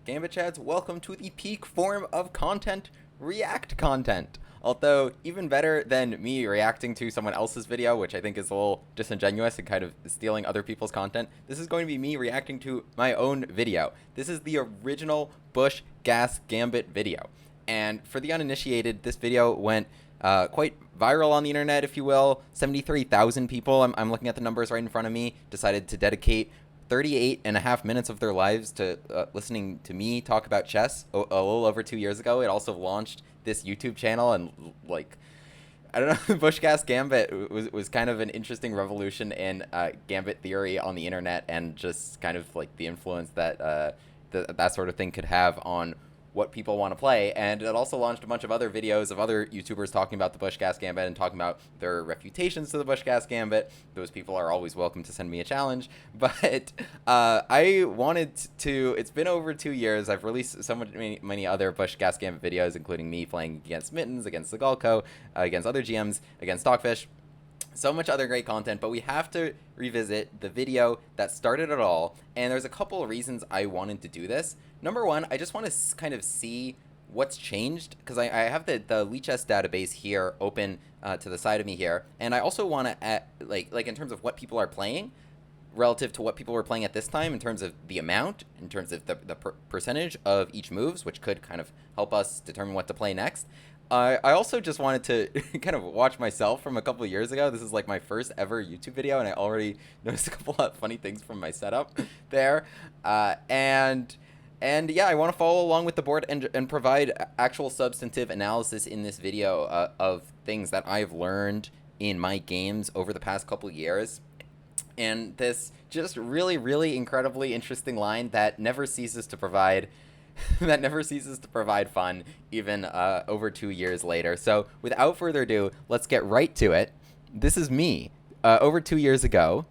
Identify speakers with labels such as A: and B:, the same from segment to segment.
A: Gambit Chads, welcome to the peak form of content, React content. Although, even better than me reacting to someone else's video, which I think is a little disingenuous and kind of stealing other people's content, this is going to be me reacting to my own video. This is the original Busch-Gass Gambit video. And for the uninitiated, this video went quite viral on the internet, if you will. 73,000 people, I'm looking at the numbers right in front of me, decided to dedicate 38.5 minutes of their lives to listening to me talk about chess a little over 2 years ago. It also launched this YouTube channel, and like, I don't know, Busch-Gass Gambit was kind of an interesting revolution in Gambit theory on the internet, and just kind of like the influence that that sort of thing could have on what people want to play. And it also launched a bunch of other videos of other YouTubers talking about the Busch-Gass Gambit and talking about their refutations to the Busch-Gass Gambit. Those people are always welcome to send me a challenge. But I wanted to... It's been over 2 years. I've released so many other Busch-Gass Gambit videos, including me playing against Mittens, against the Galco, against other GMs, against Stockfish. So much other great content, but we have to revisit the video that started it all, and there's a couple of reasons I wanted to do this. Number one, I just want to kind of see what's changed, because I have the Lichess database here open to the side of me here, and I also want to, like in terms of what people are playing, relative to what people were playing at this time, in terms of the amount, in terms of the percentage of each moves, which could kind of help us determine what to play next. I also just wanted to kind of watch myself from a couple of years ago. This is like my first ever YouTube video, and I already noticed a couple of funny things from my setup there. And yeah, I want to follow along with the board and provide actual substantive analysis in this video of things that I've learned in my games over the past couple of years. And this just really, really incredibly interesting line that never ceases to provide fun, even over 2 years later. So without further ado, let's get right to it. This is me over 2 years ago.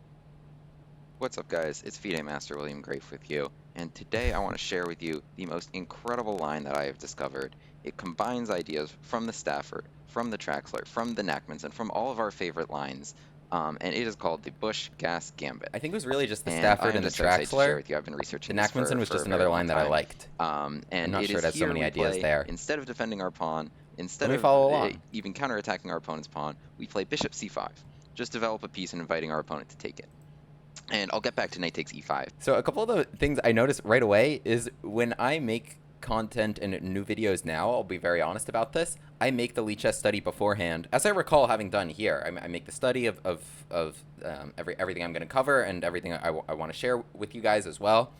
B: What's up, guys? It's FIDE Master William Grafe with you, and today I want to share with you the most incredible line that I have discovered. It combines ideas from the Stafford, from the Traxler, from the Knackmans, and from all of our favorite lines. And it is called the Busch-Gass Gambit.
A: I think it was really just the Stafford and the
B: so excited to share
A: Traxler.
B: with you. I've been researching
A: The
B: this
A: Knackmanson was
B: for
A: just
B: a very
A: another
B: long
A: line that I
B: time.
A: liked.
B: And
A: I'm not
B: it
A: sure
B: is
A: it has so
B: here
A: many
B: we
A: ideas
B: play,
A: there.
B: instead of defending our pawn, instead
A: Let me
B: of
A: follow along.
B: even counterattacking our opponent's pawn, we play bishop c5. Just develop a piece and inviting our opponent to take it. And I'll get back to knight takes e5.
A: So a couple of the things I noticed right away is when I make content and new videos now, I'll be very honest about this, I make the Lichess study beforehand, as I recall having done here. I make the study of everything I'm going to cover and everything I want to share with you guys as well.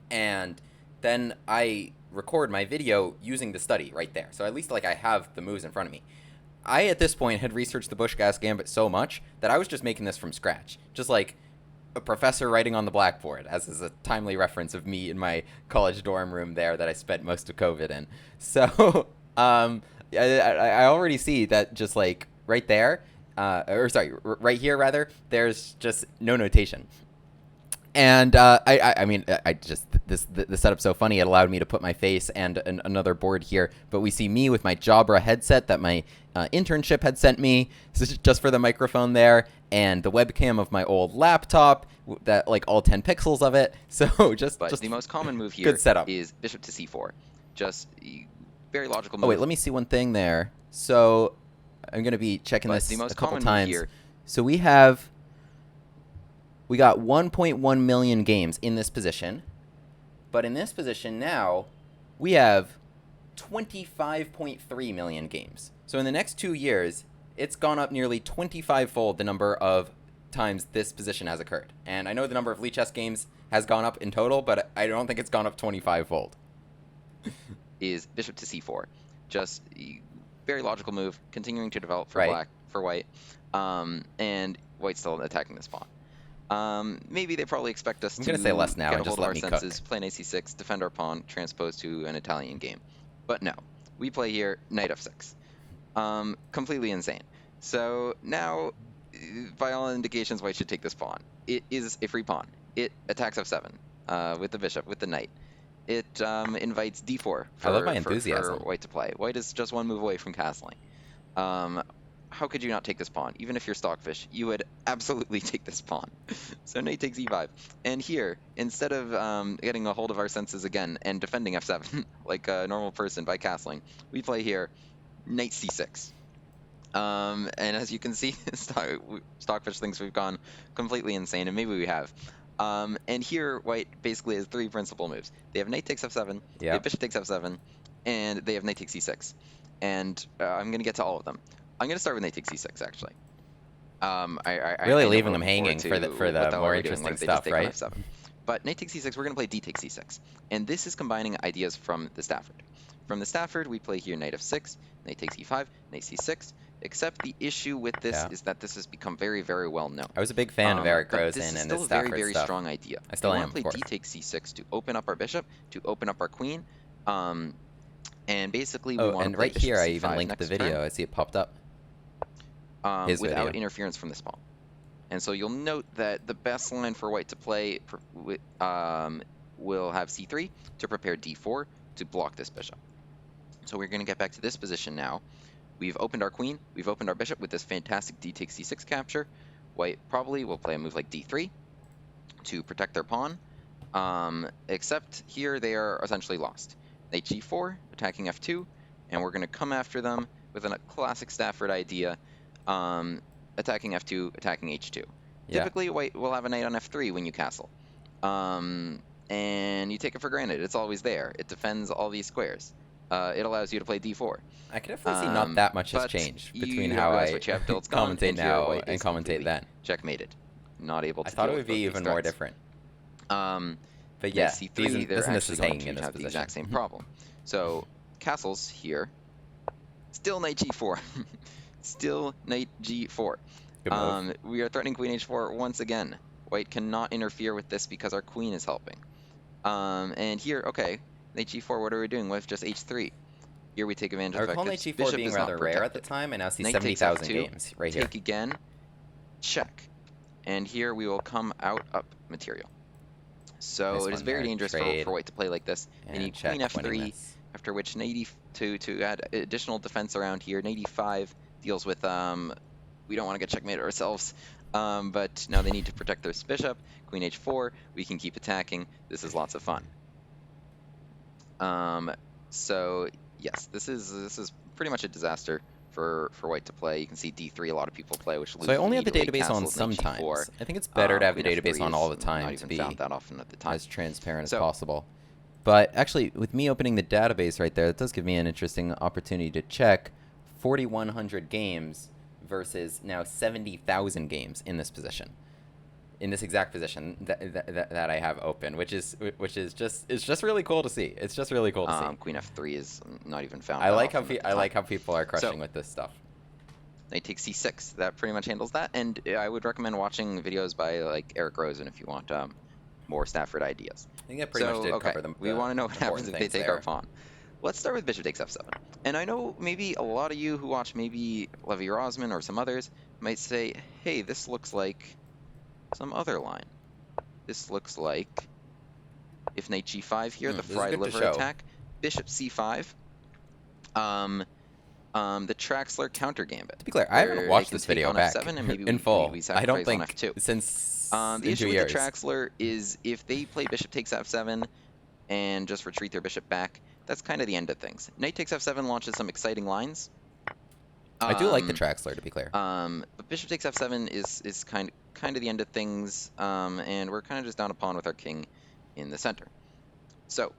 A: And then I record my video using the study right there. So at least like I have the moves in front of me. I, at this point, had researched the Busch-Gass Gambit so much that I was just making this from scratch. Just like a professor writing on the blackboard, as is a timely reference of me in my college dorm room there that I spent most of COVID in. So I already see that just like right there, right here rather, there's just no notation. And I mean, the setup's so funny. It allowed me to put my face and another board here. But we see me with my Jabra headset that my internship had sent me, just for the microphone there, and the webcam of my old laptop, that like all 10 pixels of it. So just
B: the most common move here is bishop to c4. Just very logical move.
A: Oh wait, let me see one thing there. So I'm gonna be checking this a couple times. So we got 1.1 million games in this position, but in this position now, we have 25.3 million games. So in the next 2 years, it's gone up nearly 25-fold the number of times this position has occurred. And I know the number of Lichess games has gone up in total, but I don't think it's gone up 25-fold.
B: Is bishop to c4. Just very logical move, continuing to develop for white, and white still attacking this pawn. Maybe they probably expect us to
A: say less now
B: get
A: and
B: a
A: just
B: hold
A: let
B: of
A: me
B: our senses, play knight c6, defend our pawn, transpose to an Italian game. But no, we play here knight f6. Completely insane. So now, by all indications, white should take this pawn. It is a free pawn. It attacks f7 with the bishop, with the knight. It invites d4
A: I love my enthusiasm.
B: for white to play. White is just one move away from castling. how could you not take this pawn? Even if you're Stockfish, you would absolutely take this pawn. So knight takes e5. And here, instead of getting a hold of our senses again and defending f7 like a normal person by castling, we play here knight c6. And as you can see, Stockfish thinks we've gone completely insane, and maybe we have. And here, white basically has three principal moves. They have knight takes f7, they have bishop takes f7, and they have knight takes c6. And I'm going to get to all of them. I'm going to start with knight takes c6, actually.
A: Really
B: I
A: leaving them hanging for the more interesting stuff, right?
B: But knight takes c6, we're going to play d takes c6. And this is combining ideas from the Stafford. From the Stafford, we play here knight f6, knight takes e5, knight c6. Except the issue with this is that this has become very, very well known.
A: I was a big fan of Eric Rosen and his Stafford stuff.
B: This is still a very, very strong idea.
A: I still am,
B: of course. We want to play d takes c6 to open up our bishop, to open up our queen. And basically, we want to play
A: right here, I even
B: c5
A: linked the video. I see it popped up.
B: Without interference from this pawn. And so you'll note that the best line for white to play will have c3 to prepare d4 to block this bishop. So we're going to get back to this position now. We've opened our queen, we've opened our bishop with this fantastic d takes c6 capture. White probably will play a move like d3 to protect their pawn, except here they are essentially lost. Knight g4, attacking f2, and we're going to come after them with a classic Stafford idea, attacking f2, attacking h2.
A: Yeah.
B: Typically, white will have a knight on f3 when you castle, and you take it for granted. It's always there. It defends all these squares. It allows you to play d4.
A: I can definitely see not that much has changed between how I commentate now and commentate then.
B: Checkmated. Not able to.
A: I thought it would be even more different. But yeah,
B: c3,
A: this is hanging in this
B: have the
A: position.
B: exact same problem. So castles here. Still knight g4. Still knight g4.
A: Good move.
B: We are threatening queen h4 once again. White cannot interfere with this because our queen is helping. And here, okay, knight g4, what are we doing with just h3? Here we take advantage of the fact
A: that knight g4 being rather rare at the time, and now see 70,000 games right here.
B: Take again, check. And here we will come out up material. So it is very dangerous for white to play like this. They need queen f3, after which knight e2 to add additional defense around here. Knight e5 deals with, we don't want to get checkmated ourselves, but now they need to protect their bishop. Queen h4, we can keep attacking. This is lots of fun. So yes, this is pretty much a disaster for white to play. You can see d3 a lot of people play, which loses.
A: So I only have the database on sometimes. I think it's better to have the database on all the time to be
B: that often at the time.
A: as transparent as possible. But actually, with me opening the database right there, it does give me an interesting opportunity to check 4,100 games versus now 70,000 games in this position. In this exact position that I have open, which is just really cool to see. It's just really cool to see.
B: Queen f3 is not even found.
A: I like how people are crushing with this stuff.
B: Knight takes c6. That pretty much handles that. And I would recommend watching videos by like Eric Rosen if you want more Stafford ideas.
A: I think that pretty much did cover them.
B: We want to know what happens if they take our pawn. Let's start with bishop takes f7. And I know maybe a lot of you who watch maybe Levy Rosman or some others might say, hey, this looks like some other line. This looks like if knight g5 here, the fried liver attack, bishop c5, the Traxler counter gambit.
A: To be clear, I haven't watched this video back
B: in
A: full. I don't think since
B: the issue with the Traxler is if they play bishop takes f7 and just retreat their bishop back, that's kind of the end of things. Knight takes f7 launches some exciting lines.
A: I do like the Traxler, to be clear.
B: But bishop takes f7 is kind of the end of things, and we're kind of just down a pawn with our king in the center. So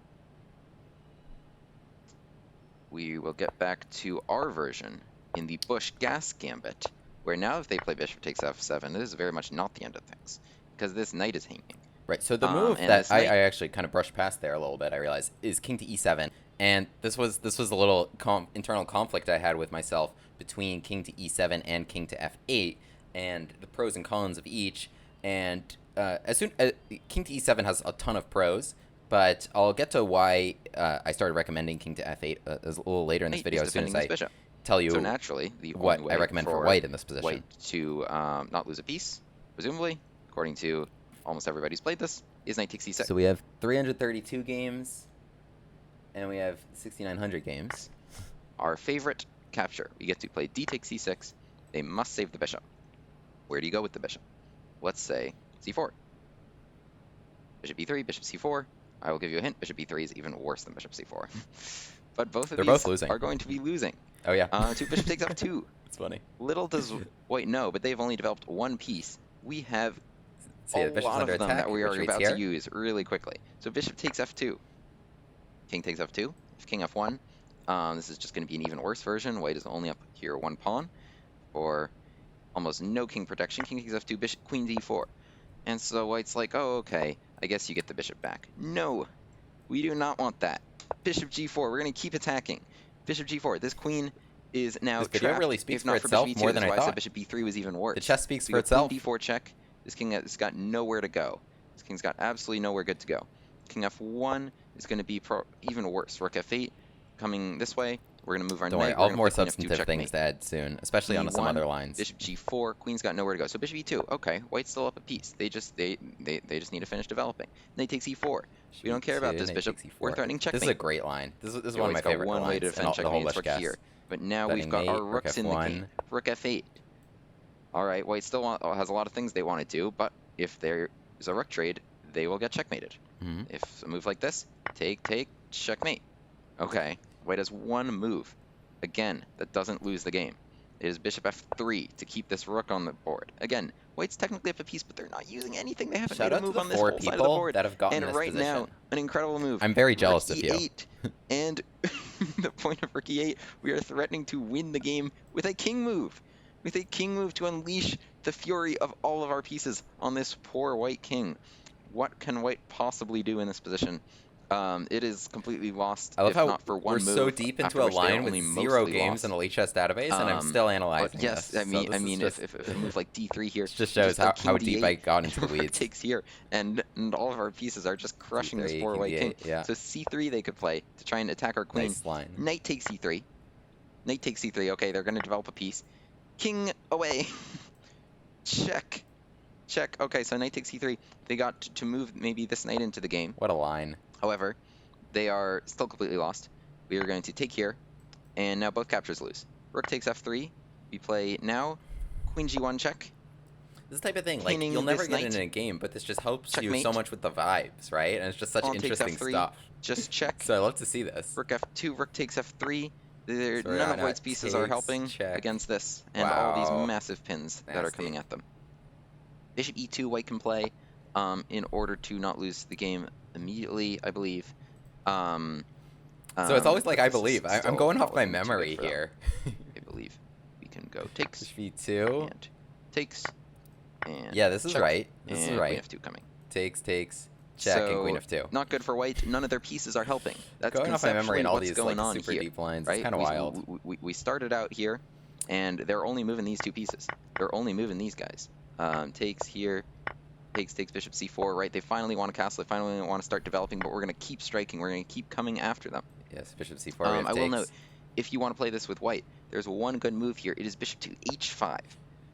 B: we will get back to our version in the Busch-Gass gambit, where now if they play bishop takes f7, this is very much not the end of things, because this knight is hanging.
A: Right, so the move that I actually kind of brushed past there a little bit, I realized, is king to e7. And this was a little internal conflict I had with myself between king to e7 and king to f8, and the pros and cons of each. And king to e7 has a ton of pros, but I'll get to why I started recommending king to f8 a little later in this video as soon as I tell you what I recommend for white in this position.
B: White to not lose a piece, presumably, according to almost everybody's played this, is knight takes c6.
A: So we have 332 games, and we have 6,900 games.
B: Our favorite capture. We get to play d takes c6, They must save the bishop. Where do you go with the bishop? Let's say c4. Bishop e3, bishop c4. I will give you a hint. Bishop e3 is even worse than bishop c4. But both of
A: They're
B: these
A: both losing.
B: are going to be losing.
A: Oh, yeah.
B: Bishop takes f2.
A: It's funny.
B: Little does White know, but they've only developed one piece. We have
A: See,
B: a lot of them
A: attack.
B: that we are
A: Retreats
B: about
A: here.
B: to use really quickly. So bishop takes f2. King takes f2. If king f1, this is just going to be an even worse version. White is only up here one pawn, or almost no king protection. King takes f2, bishop, queen d4. And so White's like, oh, okay, I guess you get the bishop back. No, we do not want that. Bishop g4, we're going to keep attacking. Bishop g4, this queen is now
A: This video
B: trapped,
A: really speaks
B: if not
A: for itself
B: bishop e2.
A: more than
B: That's
A: I
B: why I said
A: thought.
B: bishop b3 was even worse.
A: The chess speaks
B: We
A: for
B: go
A: itself.
B: Queen d4 check. This king has got nowhere to go. This king's got absolutely nowhere good to go. King f1 is going to be even worse. Rook f8 coming this way. We're going to move our
A: Don't worry,
B: knight.
A: I'll have more
B: Queen f2
A: substantive
B: checkmate.
A: things to add soon, especially on some
B: E1,
A: other lines.
B: Bishop g4, queen's got nowhere to go. So bishop e2, okay, white's still up a piece. They just need to finish developing. Knight takes e4. We don't care about this bishop. We're threatening checkmate.
A: This is a great line. This is
B: Yeah,
A: one of my
B: White's got
A: favorite
B: one way
A: lines
B: to
A: in
B: defend
A: all, the whole
B: checkmate. It's rook
A: Busch-Gass.
B: here. But now
A: Threatening
B: we've got our
A: mate,
B: rooks in the
A: F1.
B: game. Rook f8. All right, White still has a lot of things they want to do, but if there is a rook trade, they will get checkmated.
A: Mm-hmm.
B: If a move like this, take, checkmate. Okay, White has one move. Again, that doesn't lose the game. It is bishop f3 to keep this rook on the board. Again, White's technically up a piece, but they're not using anything. They haven't
A: Shout
B: made a
A: out to
B: move
A: the
B: on this
A: 4
B: whole side of the
A: people
B: board.
A: that have gotten
B: And
A: this
B: right
A: position.
B: now, an incredible move.
A: I'm very jealous
B: Rook
A: of you.
B: E8, and the point of Rook E8, we are threatening to win the game with a king move. With a king move to unleash the fury of all of our pieces on this poor white king. What can White possibly do in this position? It is completely lost,
A: I love
B: if
A: how
B: not for one
A: we're
B: move.
A: so deep into
B: after
A: a
B: which they are
A: line with
B: only
A: 0
B: mostly
A: games
B: lost.
A: in the Elite Chess database, and I'm still analyzing
B: But yes,
A: this.
B: I mean,
A: So this is just,
B: if a move like d3 here,
A: it just
B: you
A: shows
B: play
A: how
B: king
A: deep
B: d8,
A: I got into the
B: rook
A: weeds.
B: takes here, and all of our pieces are just crushing this
A: D3,
B: poor
A: king
B: white king.
A: D8, yeah.
B: So c3 they could play to try and attack our queen.
A: Nice line.
B: Knight takes c3. Knight takes c3. Okay, they're going to develop a piece. King away. Check. Check. Okay, so knight takes c3. They got to move maybe this knight into the game.
A: What a line.
B: However, they are still completely lost. We are going to take here, and now both captures lose. Rook takes f3. We play now. Queen g1 check.
A: This type of thing, like,
B: Pinning
A: you'll never
B: this
A: get
B: knight.
A: in a game, but this just helps you
B: Checkmate.
A: so much with the vibes, right? And it's just such
B: Pawn takes
A: interesting
B: f3.
A: stuff.
B: Just check.
A: So I love to see this.
B: Rook f2. Rook takes f3. None
A: Sorry,
B: of White's pieces are
A: takes,
B: helping
A: check.
B: against this, and all
A: Wow.
B: these massive pins that are
A: Nasty.
B: coming at them. Bishop e2, White can play in order to not lose the game immediately, I believe.
A: So it's always like, I
B: this is
A: believe. I'm
B: still
A: going off my
B: probably too good
A: memory
B: for them.
A: here.
B: I believe we can go takes
A: V2.
B: and takes and
A: Yeah, this is
B: check,
A: right. This is
B: and
A: right.
B: Queen f2 coming.
A: Takes, check, and
B: So,
A: queen f2.
B: Not good for White. None of their pieces are helping. That's
A: Going off my memory and all
B: what's
A: these
B: going
A: like
B: on
A: super
B: here,
A: deep lines.
B: right?
A: It's kind of wild.
B: We started out here, and they're only moving these two pieces. They're only moving these guys. Takes here, takes bishop c4, right? They finally want to castle. They finally want to start developing, but we're going to keep striking. We're going to keep coming after them.
A: Yes, bishop c4. We have
B: I will
A: takes.
B: note, if you want to play this with White, there's one good move here. It is bishop to h5.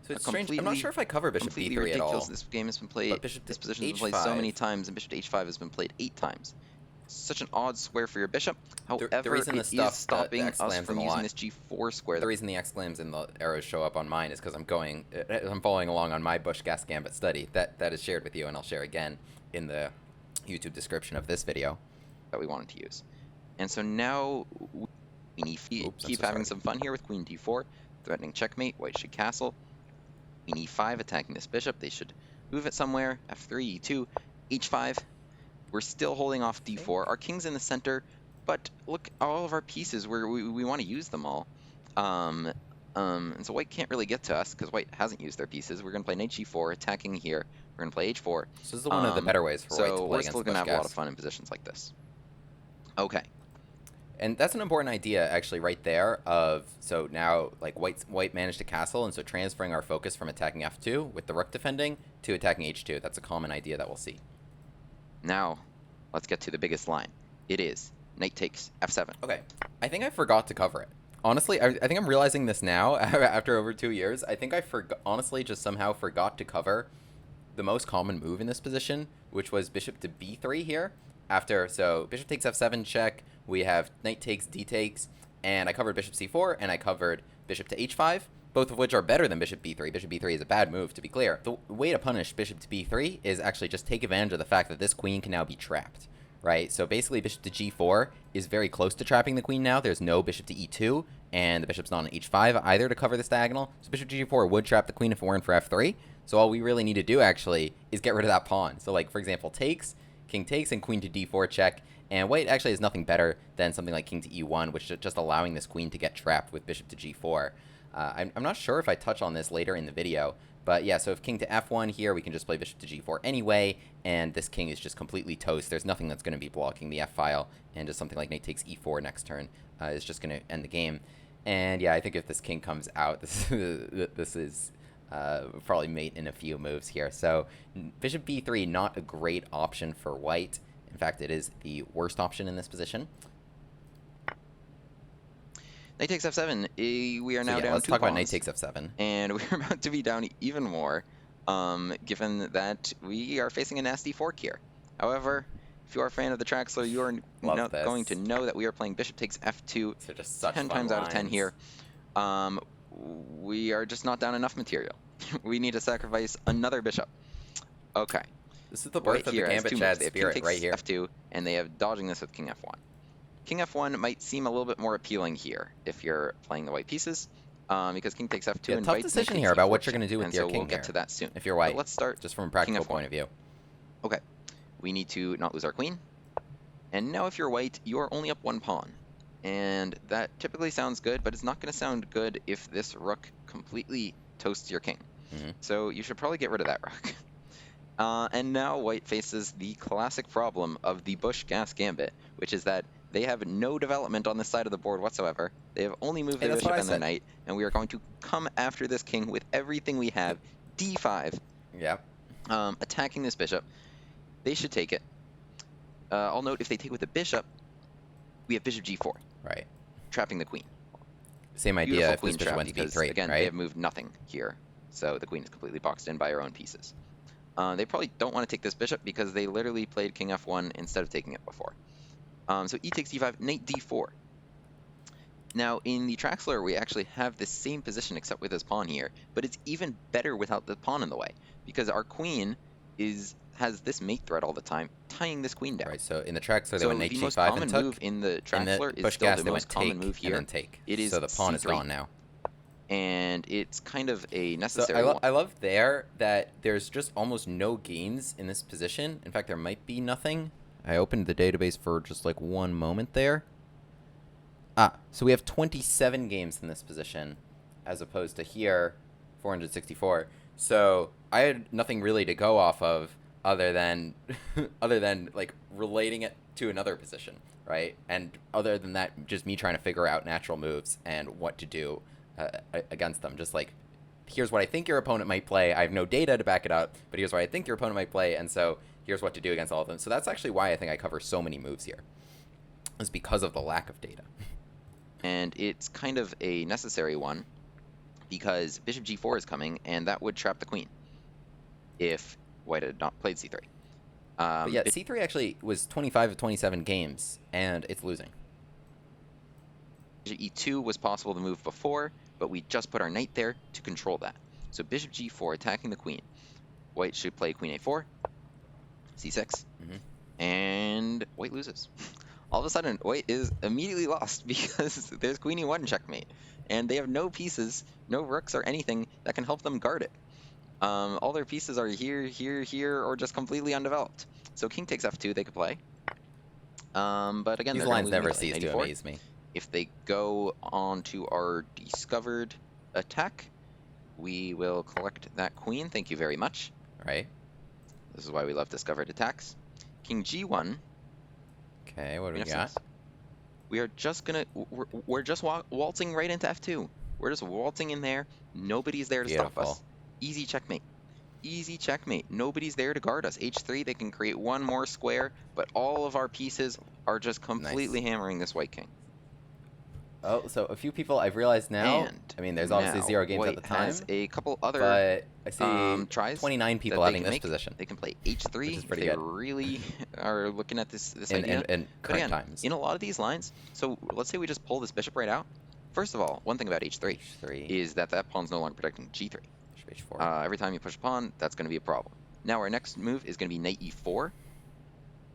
A: So it's strange. I'm not sure if I cover bishop
B: Completely
A: b3 at
B: ridiculous.
A: all.
B: This game has been played.
A: But bishop
B: This
A: to
B: position has been played so
A: h5.
B: many times, and bishop to h5 has been played 8 times. Such an odd square for your bishop. However,
A: reason
B: it
A: this
B: is
A: stuff,
B: stopping
A: the
B: us
A: exclams
B: from
A: in the
B: using
A: line.
B: this g4 square.
A: The reason the exclams and the arrows show up on mine is because I'm following along on my Busch-Gass Gambit study that is shared with you, and I'll share again in the YouTube description of this video.
B: That we wanted to use. And so now we keep having some fun here with queen d4, threatening checkmate. White should castle. Queen e5, attacking this bishop. They should move it somewhere. F3, e2, h5. We're still holding off d4. Our king's in the center, but look, all of our pieces, we want to use them all. And so White can't really get to us because White hasn't used their pieces. We're going to play knight g4, attacking here. We're going to play h4.
A: So this is one of the better ways for White to play
B: So we're
A: against
B: still going to have a lot of
A: Busch-Gass.
B: fun in positions like this. Okay.
A: And that's an important idea, actually, right there. So now, like, White managed to castle, and so transferring our focus from attacking f2 with the rook defending to attacking h2. That's a common idea that we'll see.
B: Now, let's get to the biggest line. It is knight takes f7.
A: Okay, I think I forgot to cover it. Honestly, I think I'm realizing this now after over 2 years. I think I honestly just somehow forgot to cover the most common move in this position, which was bishop to b3 here. So bishop takes f7 check. We have knight takes, d takes, and I covered bishop c4, and I covered bishop to h5. both of which are better than bishop b3. Bishop b3 is a bad move, to be clear. The way to punish bishop to b3 is actually just take advantage of the fact that this queen can now be trapped, right? So basically bishop to g4 is very close to trapping the queen now. There's no bishop to e2, and the bishop's not on h5 either to cover this diagonal. So bishop to g4 would trap the queen if it weren't for f3. So all we really need to do, actually, is get rid of that pawn. So, like, for example, takes, king takes, and queen to d4 check. And white actually has nothing better than something like king to e1, which is just allowing this queen to get trapped with bishop to g4. I'm not sure if I touch on this later in the video, but yeah, so if king to f1 here, we can just play bishop to g4 anyway, and this king is just completely toast. There's nothing that's going to be blocking the f-file, and just something like knight takes e4 next turn is just going to end the game. And yeah, I think if this king comes out, this is probably mate in a few moves here. So bishop b3, not a great option for white. In fact, it is the worst option in this position.
B: Knight takes f7. We are now down
A: let's
B: 2
A: talk
B: pawns,
A: about knight takes f7.
B: and we're about to be down even more, given that we are facing a nasty fork here. However, if you are a fan of the Traxler, you are going to know that we are playing bishop takes f2
A: so just such
B: 10 times out of 10 here. We are just not down enough material. We need to sacrifice another bishop. Okay.
A: This is the birth of the Gambit Chad spirit right here.
B: F2, and they have dodging this with king f1. King f1 might seem a little bit more appealing here if you're playing the white pieces, because king takes f2 invites
A: tough decision here about what you're going to do with your king.
B: We'll get to that soon.
A: If you're white,
B: but let's start
A: just from a practical point of view.
B: Okay, we need to not lose our queen. And now if you're white, you are only up 1 pawn. And that typically sounds good, but it's not going to sound good if this rook completely toasts your king. So you should probably get rid of that rook. And now white faces the classic problem of the Busch-Gass Gambit, which is that they have no development on this side of the board whatsoever. They have only moved their bishop and their knight, and we are going to come after this king with everything we have. d5.
A: Yeah.
B: Attacking this bishop. They should take it. I'll note if they take with the bishop, we have bishop g4.
A: Right.
B: Trapping the queen.
A: Same idea if this bishop went to
B: because,
A: b3,
B: again,
A: right?
B: they have moved nothing here, so the queen is completely boxed in by her own pieces. They probably don't want to take this bishop because they literally played king f1 instead of taking it before. So e takes d5, knight d4. Now, in the Traxler, we actually have the same position except with this pawn here, but it's even better without the pawn in the way, because our queen has this mate threat all the time, tying this queen down.
A: Right, so in the Traxler, they went knight
B: the
A: g5
B: most common
A: and took.
B: move in the Traxler is
A: Busch-Gass,
B: still the most common move here.
A: And then take.
B: It is
A: so the pawn is
B: c3.
A: gone now.
B: And it's kind of a necessary
A: So
B: one.
A: I love there that there's just almost no games in this position. In fact, there might be nothing. I opened the database for just like 1 moment there. So we have 27 games in this position, as opposed to here, 464. So I had nothing really to go off of other than like relating it to another position, right? And other than that, just me trying to figure out natural moves and what to do against them. Just like, here's what I think your opponent might play. I have no data to back it up, but here's what I think your opponent might play, and so here's what to do against all of them. So that's actually why I think I cover so many moves here. It's because of the lack of data.
B: And it's kind of a necessary one, because bishop g4 is coming, and that would trap the queen if white had not played c3.
A: But yeah, c3 actually was 25 of 27 games, and it's losing.
B: Bishop e2 was possible to move before, but we just put our knight there to control that. So bishop g4 attacking the queen. White should play queen a4, c6, and white loses. All of a sudden, white is immediately lost because there's queen e1 checkmate, and they have no pieces, no rooks or anything that can help them guard it. All their pieces are here, here, here, or just completely undeveloped. So king takes f2 they could play. But again,
A: these lines never cease to amaze me.
B: If they go on to our discovered attack, we will collect that queen. Thank you very much.
A: Right.
B: This is why we love discovered attacks. King g1.
A: Okay, what do we got?
B: We are just gonna, we're just waltzing right into f2. We're just waltzing in there. Nobody's there to stop us. Easy checkmate. Easy checkmate. Nobody's there to guard us. h3, they can create one more square, but all of our pieces are just completely hammering this white king.
A: Oh, so a few people I've realized now.
B: And
A: I mean, there's obviously 0 games at the time.
B: Has a couple other
A: but I see
B: tries
A: 29 people having this position.
B: They can play h3
A: which is pretty
B: if they
A: good.
B: really are looking at this
A: in,
B: idea.
A: in current times.
B: In a lot of these lines, so let's say we just pull this bishop right out. first of all, one thing about h3
A: H3.
B: is that pawn's no longer protecting g3.
A: Bishop H4.
B: Every time you push a pawn, that's going to be a problem. Now our next move is going to be knight e4.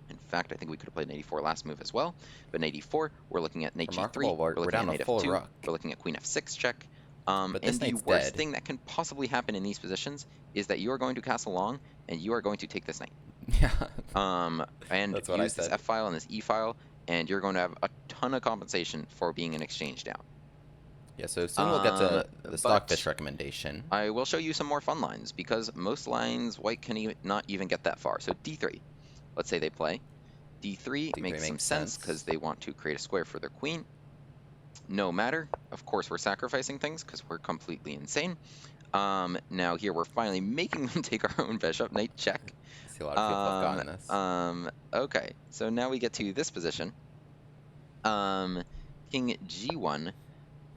B: In fact, I think we could have played knight e4 last move as well. But knight e4, we're looking at knight
A: Remarkable,
B: g3, we're looking
A: down
B: at
A: a
B: knight
A: full
B: f2,
A: rook.
B: we're looking at queen f6 check.
A: But this
B: And the
A: knight's
B: worst
A: dead.
B: thing that can possibly happen in these positions is that you are going to castle long, and you are going to take this knight.
A: Yeah.
B: And
A: That's what I
B: use this
A: said.
B: f file and this e file, and you're going to have a ton of compensation for being an exchange down.
A: Yeah, so soon we'll get to the
B: But
A: Stockfish recommendation.
B: I will show you some more fun lines, because most lines white can not even get that far. So d3, let's say they play. D3 makes some sense because they want to create a square for their queen. No matter. Of course, we're sacrificing things because we're completely insane. Now here we're finally making them take our own bishop. Knight check.
A: I see a lot of people have gotten this.
B: Okay, so now we get to this position. King g1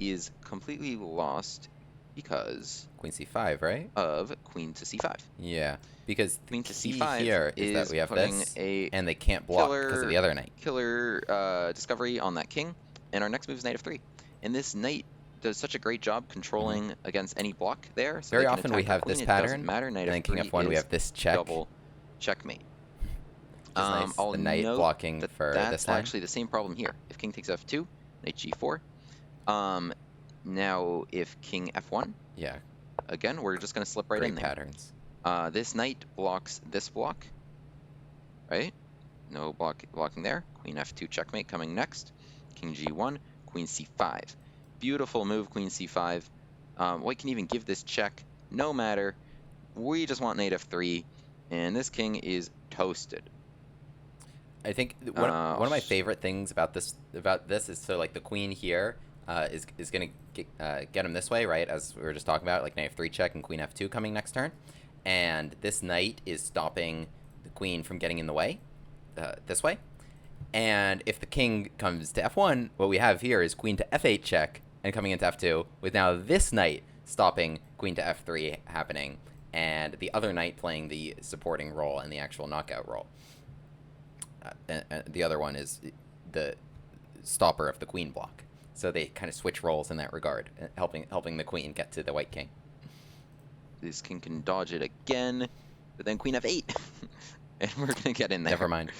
B: is completely lost because
A: Queen c5, right?
B: of queen to c5.
A: Yeah, because the
B: Queen to
A: key
B: c5
A: here is that we have this, and they can't block because of the other knight.
B: Killer discovery on that king, and our next move is knight f3. And this knight does such a great job controlling against any block there. So
A: Very
B: they can
A: often we
B: attack our
A: have this
B: queen, it
A: pattern,
B: doesn't matter. Knight
A: and then
B: f3
A: king f1 we
B: is
A: have this check.
B: double checkmate.
A: Nice,
B: I'll
A: the knight
B: note
A: blocking
B: that
A: for
B: that's
A: this line.
B: actually the same problem here. If king takes f2, knight g4. Now if king f1,
A: Yeah,
B: again we're just going to slip right
A: great
B: in there.
A: patterns.
B: This knight blocks this block, right? No blocking there. Queen f2 checkmate coming next. King g1, queen c5. Beautiful move, queen c5. White can even give this check. No matter. We just want knight f3, and this king is toasted.
A: I think one of my favorite things about this is so like the queen here is gonna get him this way, right? As we were just talking about, like knight f3 check and queen f2 coming next turn, and this knight is stopping the queen from getting in the way this way. And if the king comes to f1, what we have here is queen to f8 check and coming into f2, with now this knight stopping queen to f3 happening, and the other knight playing the supporting role and the actual knockout role. And the other one is the stopper of the queen block. So they kind of switch roles in that regard, helping the queen get to the white king.
B: This king can dodge it again, but then queen f8, and we're gonna get in there.
A: Never mind.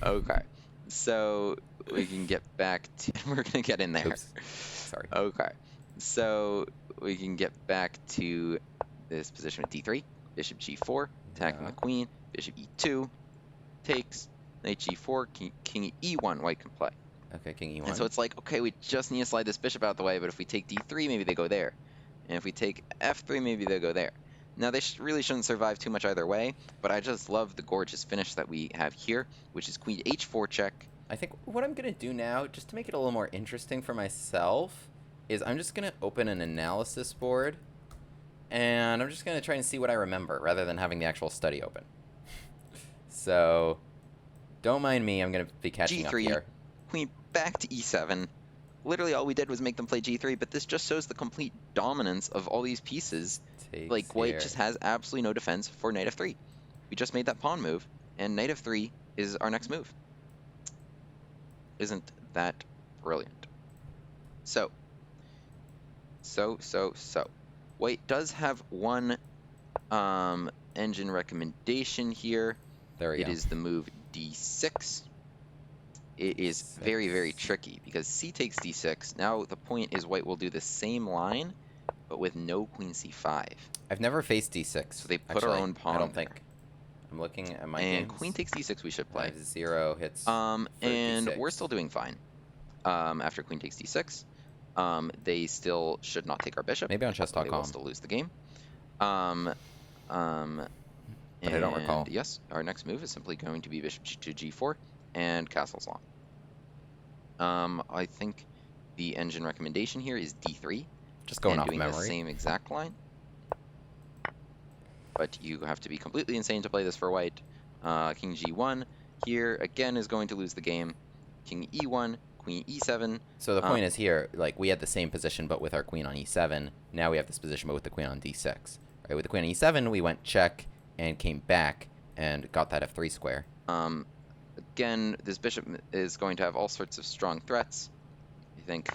B: Okay, so we can get back to. We're gonna get in there.
A: Oops. Sorry.
B: Okay, so we can get back to this position with d3, bishop g4, attacking the queen, bishop e2, takes. Knight g4, king e1, white can play.
A: Okay, king e1.
B: And so it's like, okay, we just need to slide this bishop out the way, but if we take d3, maybe they go there. And if we take f3, maybe they go there. Now, they really shouldn't survive too much either way, but I just love the gorgeous finish that we have here, which is queen h4 check.
A: I think what I'm going to do now, just to make it a little more interesting for myself, is I'm just going to open an analysis board, and I'm just going to try and see what I remember, rather than having the actual study open. So, don't mind me, I'm going to be catching up here.
B: Queen back to e7. Literally all we did was make them play g3, but this just shows the complete dominance of all these pieces. Like, white just has absolutely no defense for knight f3. We just made that pawn move, and knight f3 is our next move. Isn't that brilliant? So. White does have one engine recommendation here.
A: There we go.
B: It is the move d6. It is very, very tricky because c takes d6. Now the point is white will do the same line, but with no queen c5.
A: I've never faced d6.
B: So they put our own pawn.
A: I don't think. I'm looking at my
B: And
A: games.
B: queen takes d6 we should play.
A: 0 hits.
B: And
A: d6.
B: we're still doing fine. After queen takes d6, they still should not take our bishop.
A: Maybe on chess.com.
B: They will still lose the game.
A: But I don't recall.
B: Yes, our next move is simply going to be bishop to g4 and castles long. I think the engine recommendation here is d3.
A: Just going
B: and
A: off
B: doing
A: memory.
B: The same exact line. But you have to be completely insane to play this for white. King g1 here again is going to lose the game. King e1, queen e7.
A: So the point is here, like we had the same position but with our queen on e7. Now we have this position but with the queen on d6. Right, with the queen on e7, we went check and came back and got that f3 square.
B: Again, this bishop is going to have all sorts of strong threats. I think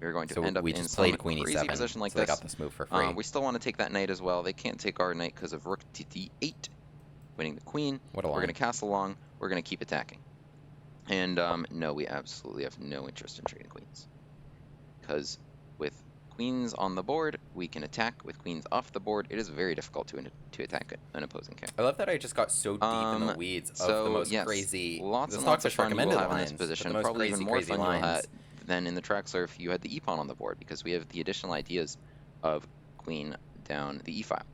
B: we're going to
A: So
B: end up
A: we
B: in
A: just
B: some
A: played queen
B: crazy
A: e7,
B: position like
A: so
B: this.
A: they got this move for free.
B: We still want to take that knight as well. They can't take our knight because of rook to d8, winning the queen.
A: What a
B: We're
A: line.
B: going to castle along. We're going to keep attacking. And no, we absolutely have no interest in trading queens. Because with queens on the board, we can attack. With queens off the board, it is very difficult to attack an opposing character.
A: I love that I just got so deep in the weeds of the most
B: yes,
A: crazy,
B: lots
A: the
B: and lots of
A: Stockfish
B: fun you will
A: recommended
B: have in
A: lines,
B: this
A: but
B: position.
A: the most
B: Probably
A: crazy,
B: even more
A: crazy
B: fun you'll have
A: lines.
B: than in the Traxler if you had the e-pawn on the board, because we have the additional ideas of queen down the e-file.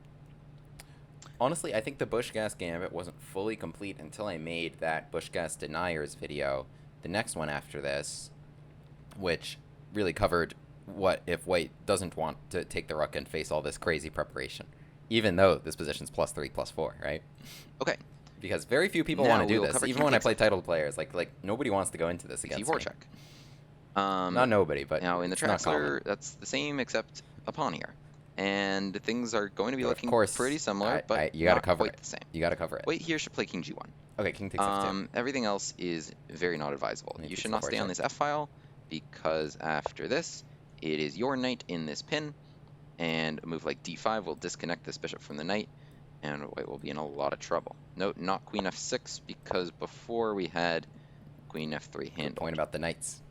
A: Honestly, I think the Busch-Gass Gambit wasn't fully complete until I made that Busch-Gass Deniers video, the next one after this, which really covered what if white doesn't want to take the rook and face all this crazy preparation, even though this position's +3, +4, right?
B: Okay.
A: Because very few people
B: Now
A: want to do
B: we will
A: this,
B: cover
A: even
B: king
A: when I
B: takes
A: play titled players. Like nobody wants to go into this against
B: c4
A: me.
B: check.
A: Not nobody, but
B: now in the
A: it's not common.
B: Traxler, that's the same except a pawn here. And things are going to be
A: But
B: looking
A: of course,
B: pretty similar, but
A: you gotta
B: not
A: cover
B: quite
A: it.
B: the same.
A: You gotta cover it.
B: White here should play king g1.
A: Okay, king takes f2.
B: Everything else is very not advisable.
A: Knight
B: You
A: takes
B: should not
A: f4
B: stay on
A: check.
B: this f-file, because after this, it is your knight in this pin, and a move like d5 will disconnect this bishop from the knight, and white will be in a lot of trouble. Note, not queen f6, because before we had queen f3
A: Good
B: handled.
A: point about the knights.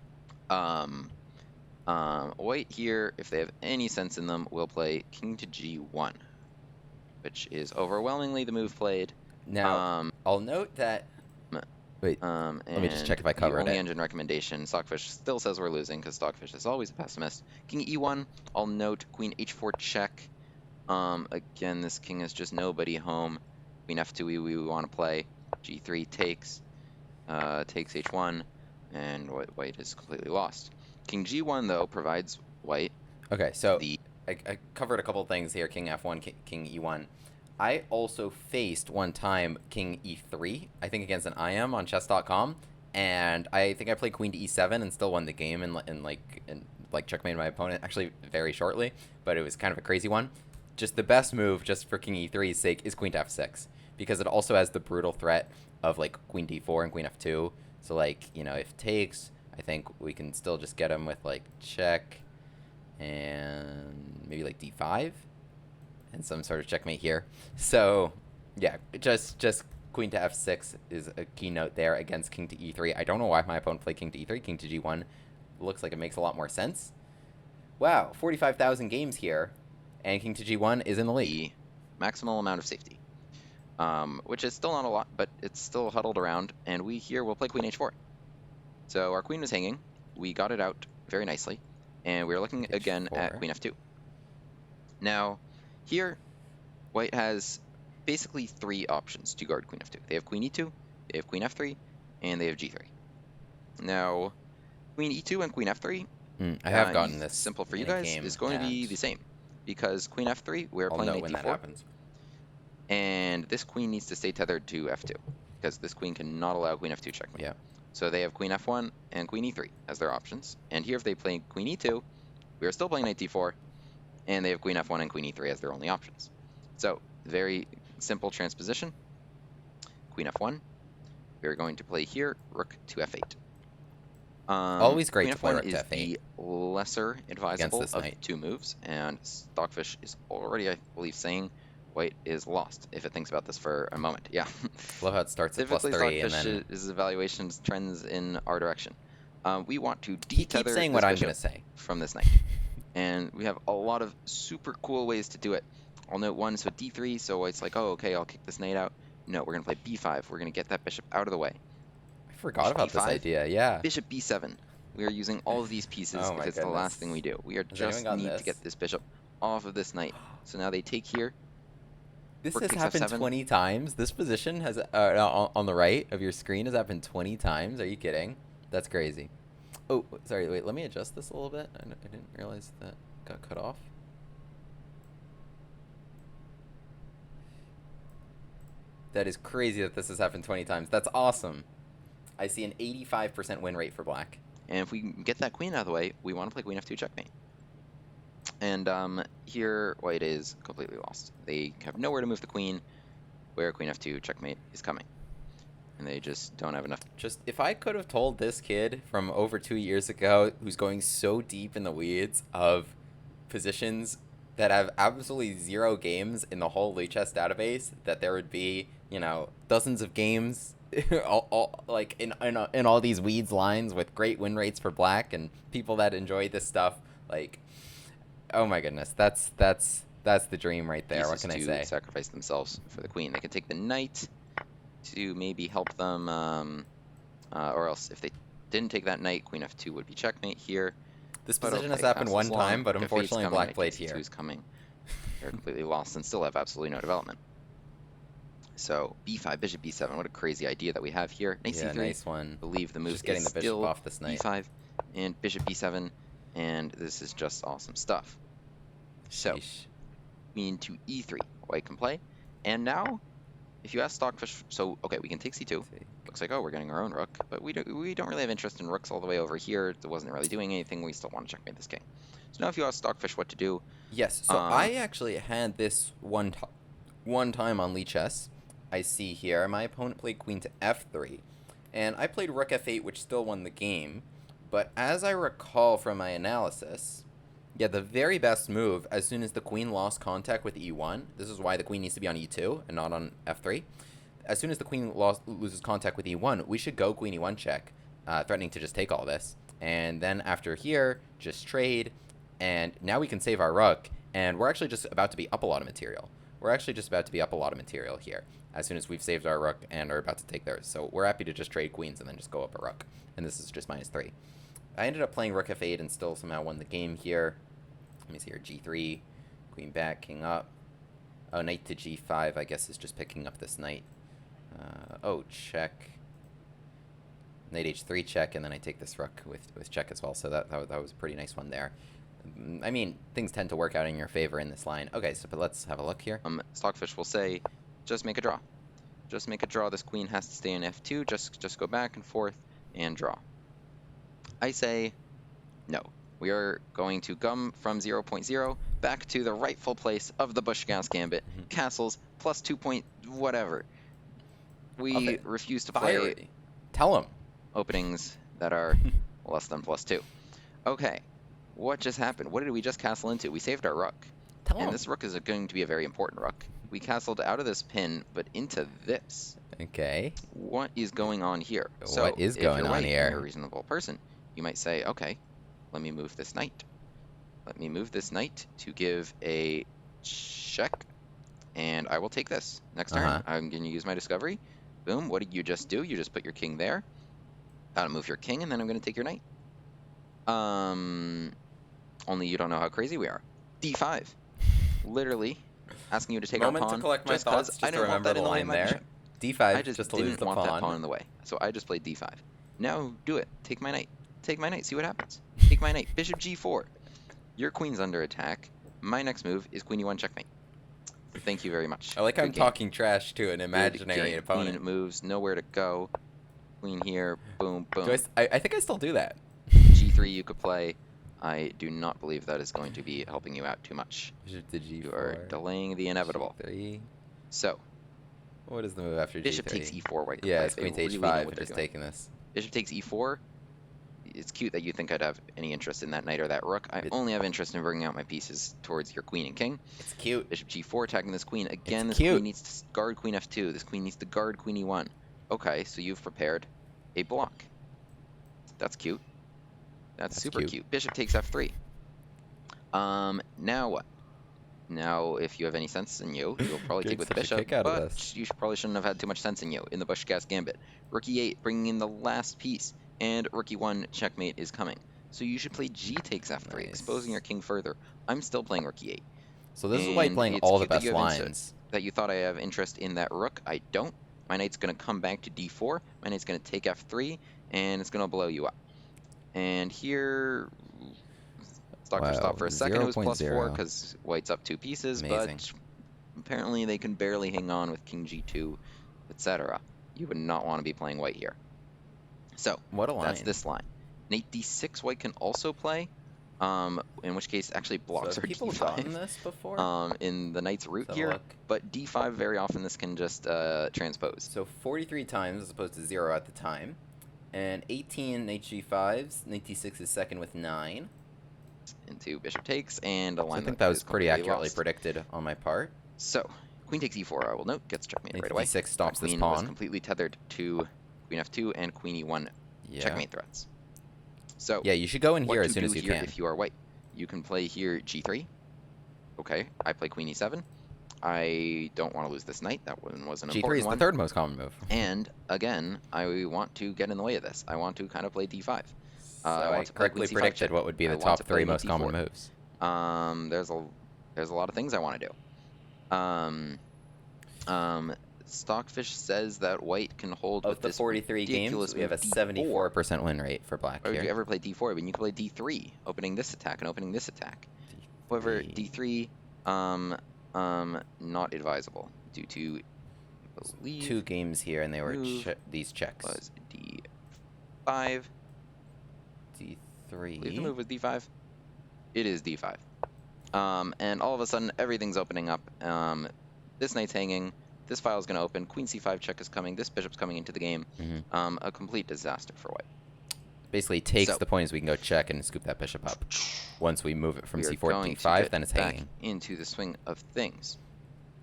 B: White here, if they have any sense in them, will play king to g1, which is overwhelmingly the move played.
A: Now, I'll note that... Wait, let me just check if I covered
B: the only
A: it.
B: engine recommendation, Stockfish still says we're losing, because Stockfish is always a pessimist. King e1, I'll note queen h4 check. Again, this king is just nobody home. Queen f2 we want to play. g3 takes h1, and white is completely lost. King g1, though, provides white.
A: Okay, so I covered a couple things here. King f1, king e1. I also faced one time king e3, I think against an IM on chess.com, and I think I played queen to e7 and still won the game and checkmated my opponent actually very shortly, but it was kind of a crazy one. Just the best move, just for king e3's sake, is queen to f6, because it also has the brutal threat of like queen d4 and queen f2. So like, you know, if takes, I think we can still just get him with like check and maybe like d5 and some sort of checkmate here. So yeah, just queen to f6 is a keynote there against king to e3. I don't know why my opponent played king to e3. King to g1 looks like it makes a lot more sense. Wow, 45,000 games here, and king to g1 is in the lead.
B: The maximal amount of safety, which is still not a lot, but it's still huddled around, and we here will play queen h4. So our queen was hanging, we got it out very nicely, and we're looking again at queen f2. Now, here, white has basically three options to guard queen f2. They have queen e2, they have queen f3, and they have g3. Now, queen e2 and queen f3,
A: I have gotten this
B: simple for you guys, is going to be the same, because queen f3, we're playing knight
A: when
B: d4,
A: that happens.
B: And this queen needs to stay tethered to f2, because this queen cannot allow queen f2 checkmate.
A: Yeah.
B: So they have queen f1 and queen e3 as their options, and here if they play queen e2, we are still playing knight d4, and they have queen f1 and queen e3 as their only options. So, very simple transposition. Queen f1. We are going to play here rook to f8.
A: Always great
B: queen
A: to play
B: f1
A: rook to
B: is
A: f8
B: the lesser advisable of
A: knight.
B: two moves, and Stockfish is already, I believe, saying white is lost if it thinks about this for a moment. Yeah.
A: Love how it starts at
B: Typically,
A: +3 and
B: Stockfish
A: then...
B: is evaluations trends in our direction. We want to
A: He
B: detether
A: keeps saying
B: this
A: what I'm
B: bishop
A: going to say.
B: from this knight. And we have a lot of super cool ways to do it. I'll note one, so d3, so it's like, oh, okay, I'll kick this knight out. No, we're going to play b5. We're going to get that bishop out of the way.
A: I forgot about this idea, yeah.
B: Bishop b7. We are using all of these pieces if it's the last thing we do. We are just need to get this bishop off of this knight. So now they take here.
A: This has happened 20 times. This position has on the right of your screen has happened 20 times. Are you kidding? That's crazy. Oh, sorry, wait, let me adjust this a little bit. I didn't realize that got cut off. That is crazy that this has happened 20 times. That's awesome. I see an 85% win rate for black.
B: And if we can get that queen out of the way, we want to play queen f2 checkmate. And here, white is completely lost. They have nowhere to move the queen, where queen f2 checkmate is coming. and they just don't have enough.
A: Just, if I could have told this kid from over 2 years ago, who's going so deep in the weeds of positions that have absolutely 0 games in the whole Lichess database, that there would be, you know, dozens of games like in all these weeds lines with great win rates for black and people that enjoy this stuff, like, oh my goodness, that's the dream right there. What can I say?
B: Sacrifice themselves for the queen. They can take the knight to maybe help them, or else if they didn't take that knight, queen f2 would be checkmate here.
A: This position has happened one time, but unfortunately black played here.
B: Is coming. They're completely lost and still have absolutely no development. So b5, bishop b7. What a crazy idea that we have here. Knight c3.
A: Nice one.
B: I believe the move
A: just getting
B: is
A: the bishop
B: still
A: off this knight.
B: b5 and bishop b7, and this is just awesome stuff. So queen to e3. White can play, and now, if you ask Stockfish, so okay, we can take c2. Looks like, oh, we're getting our own rook, but we don't really have interest in rooks all the way over here. It wasn't really doing anything. We still want to checkmate this king. So now if you ask Stockfish what to do.
A: Yes, so I actually had this one time on Lichess. I see here my opponent played queen to f3, and I played rook f8, which still won the game. But as I recall from my analysis, yeah, the very best move, as soon as the queen lost contact with e1, this is why the queen needs to be on e2 and not on f3. As soon as the queen loses contact with e1, we should go queen e1 check, threatening to just take all this. And then after here, just trade, and now we can save our rook, and we're actually just about to be up a lot of material. We're actually just about to be up a lot of material here, as soon as we've saved our rook and are about to take theirs. So we're happy to just trade queens and then just go up a rook. And this is just -3. I ended up playing rook f8 and still somehow won the game here. Let me see here, g3, queen back, king up. Oh, knight to g5, I guess, is just picking up this knight. Oh, check. Knight h3 check, and then I take this rook with check as well. So that was a pretty nice one there. I mean, things tend to work out in your favor in this line. Okay, so but let's have a look here.
B: Stockfish will say, just make a draw. Just make a draw. This queen has to stay in f2. Just go back and forth and draw. I say, no. We are going to come from 0.0 back to the rightful place of the Busch-Gass Gambit. Castles plus 2 point whatever. We refuse to play.
A: Tell him.
B: Openings that are less than +2. Okay, what just happened? What did we just castle into? We saved our rook.
A: Tell him.
B: And this rook is going to be a very important rook. We castled out of this pin, but into this.
A: Okay.
B: What is going on here?
A: What is going on here?
B: If you're a reasonable person, you might say, okay, let me move this knight. Let me move this knight to give a check, and I will take this. Next turn, I'm going to use my discovery. Boom, what did you just do? You just put your king there. Gotta move your king, and then I'm going to take your knight. Only you don't know how crazy we are. D5. Literally asking you to take our pawn.
A: To collect my thoughts, just I didn't want that in the line there. D5,
B: I just
A: to lose
B: didn't
A: the
B: want
A: pawn.
B: that pawn in the way. So I just played D5. Now do it. Take my knight. Take my knight. See what happens. Take my knight. Bishop G4. Your queen's under attack. My next move is queen E1 checkmate. Thank you very much.
A: I like I'm talking trash to an imaginary opponent.
B: Queen moves nowhere to go. Queen here. Boom, boom.
A: I think I still do that.
B: G3 you could play. I do not believe that is going to be helping you out too much.
A: Bishop to G4.
B: You are delaying the inevitable.
A: G3.
B: So.
A: What is the move after
B: Bishop
A: G3?
B: takes E4. White
A: yeah, it's queen to H5. Just taking this.
B: Bishop takes E4. It's cute that you think I'd have any interest in that knight or that rook. I only have interest in bringing out my pieces towards your queen and king.
A: It's cute.
B: Bishop G4 attacking this queen. Again,
A: this
B: queen needs to guard queen F2. This queen needs to guard queen E1. Okay, so you've prepared a block. That's cute. That's super cute. Bishop takes F3. Now what? Now, if you have any sense in you, you'll probably take with bishop, but you probably shouldn't have had too much sense in you in the Busch-Gass Gambit. Rook E8, bringing in the last piece, and Rook E1 checkmate is coming. So you should play G takes F3, exposing your king further. I'm still playing Rook E8.
A: So this is White playing all the best lines.
B: That you thought I have interest in that rook. I don't. My knight's going to come back to D4. My knight's going to take F3, and it's going to blow you up. And here, Stockfish thought for a second it was +4 because White's up 2 pieces, but apparently they can barely hang on with King G2, etc. You would not want to be playing White here. So,
A: what a line.
B: That's this line. Knight D6 White can also play. In which case actually
A: So
B: blocks
A: have
B: our
A: people
B: d5.
A: gotten this before?
B: In the knight's route
A: Let's have a
B: here,
A: look.
B: but d5 very often this can just transpose.
A: So 43 times as opposed to 0 at the time. And 18 knight g5s. Knight d6 is second with 9.
B: Into bishop takes, and a line
A: So I think that was
B: is
A: pretty
B: completely
A: accurately
B: lost.
A: predicted on my part.
B: So, queen takes e4, I will note, gets checkmate
A: Knight
B: right away.
A: d6 stops this
B: Queen was
A: pawn.
B: completely tethered to queen f2 and queen e1
A: Yeah.
B: checkmate threats. So,
A: Yeah, you should go in here
B: what
A: as
B: to
A: soon
B: do
A: as you
B: here
A: can.
B: if you are white? You can play here g3. Okay, I play queen e7. I don't want to lose this knight. That one was an
A: G3
B: important
A: is
B: one.
A: the third most common move.
B: And again, I want to get in the way of this. I want to kind of play d5.
A: So
B: I
A: I
B: want to play
A: correctly
B: queen c5
A: predicted
B: check.
A: what would be
B: I
A: the
B: want
A: top
B: to play
A: 3
B: knight
A: most common
B: d4.
A: moves.
B: There's a lot of things I want to do. Stockfish says that white can hold
A: Of
B: with
A: the
B: this
A: 43
B: ridiculous
A: games, we have a
B: move, d4.
A: 74% win rate for black
B: Why would you
A: here.
B: ever play d4? I mean, you can play d3, opening this attack and opening this attack. However, d3, not advisable due to, I believe,
A: 2 games here, and they were these checks.
B: was d5.
A: D3.
B: I believe the move was d5. It is d5. And all of a sudden, everything's opening up. This knight's hanging. This file is going to open. Queen c5 check is coming. This bishop's coming into the game. A complete disaster for white.
A: Basically takes the point as we can go check and scoop that bishop up. Once we move it from c4 to d5, then it's hanging.
B: Into the swing of things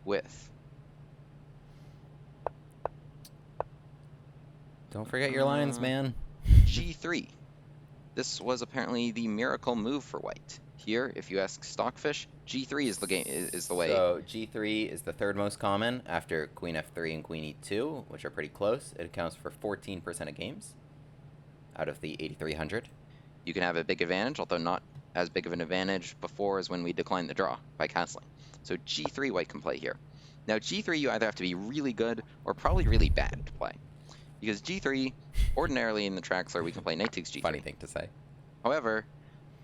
B: with...
A: Don't forget your lines, man.
B: g3. This was apparently the miracle move for white. Here, if you ask Stockfish, g3 is the game is the way.
A: So g3 is the third most common after queen f3 and queen e2, which are pretty close. It accounts for 14% of games out of the 8,300.
B: You can have a big advantage, although not as big of an advantage before as when we declined the draw by castling. So g3 white can play here. Now g3 you either have to be really good or probably really bad to play. Because g3, ordinarily in the Traxler, we can play knight takes g3.
A: Funny thing to say.
B: However,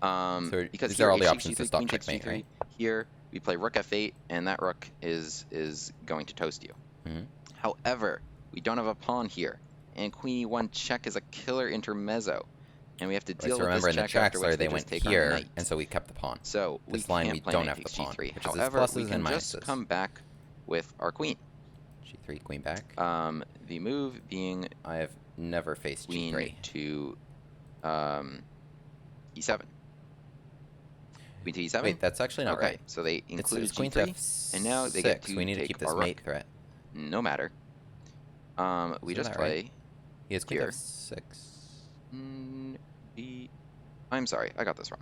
B: because
A: these
B: here,
A: are all the
B: h
A: options to
B: g3,
A: stop
B: queen takes
A: checkmate,
B: g3.
A: right?
B: Here, we play rook f8, and that rook is going to toast you. However, we don't have a pawn here, and queen e1 check is a killer intermezzo, and we have to deal with
A: remember
B: this
A: in the
B: check after which
A: Traxler they
B: just
A: went
B: take our
A: here,
B: knight.
A: and so we kept the pawn.
B: So
A: this
B: we
A: line
B: can't
A: we
B: play
A: don't
B: knight
A: have the
B: takes
A: pawn,
B: g3.
A: which is
B: However,
A: pluses
B: we can
A: and
B: just
A: minuses.
B: come back with our queen.
A: G3, queen back.
B: The move being
A: I have never faced
B: queen
A: g3.
B: to e7. Queen to e7?
A: Wait, that's actually not
B: okay,
A: right.
B: so they included
A: It's queen to
B: g3, and now they get
A: f6.
B: to
A: We need to
B: take
A: keep this
B: our
A: mate
B: rook.
A: threat.
B: No matter. We
A: Isn't
B: just
A: that
B: play
A: right? He has queen to
B: here.
A: f6.
B: I'm sorry, I got this wrong.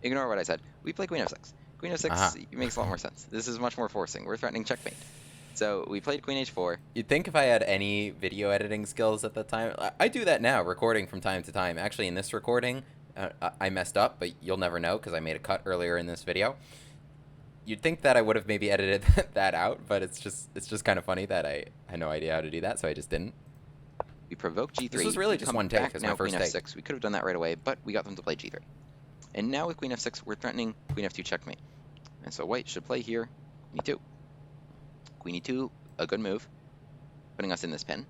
B: Ignore what I said. We play queen f6. Queen f6 makes a lot more sense. This is much more forcing. We're threatening checkmate. So we played queen h4.
A: You'd think if I had any video editing skills at the time, I do that now, recording from time to time. Actually, in this recording, I messed up, but you'll never know because I made a cut earlier in this video. You'd think that I would have maybe edited that out, but it's just kind of funny that I had no idea how to do that, so I just didn't.
B: We provoke g3.
A: This was really just one take. It's my first
B: queen
A: take.
B: f6. We could have done that right away, but we got them to play g3. And now with queen f6, we're threatening queen f2 checkmate. And so white should play here queen e2. Queen e2, a good move, putting us in this pin.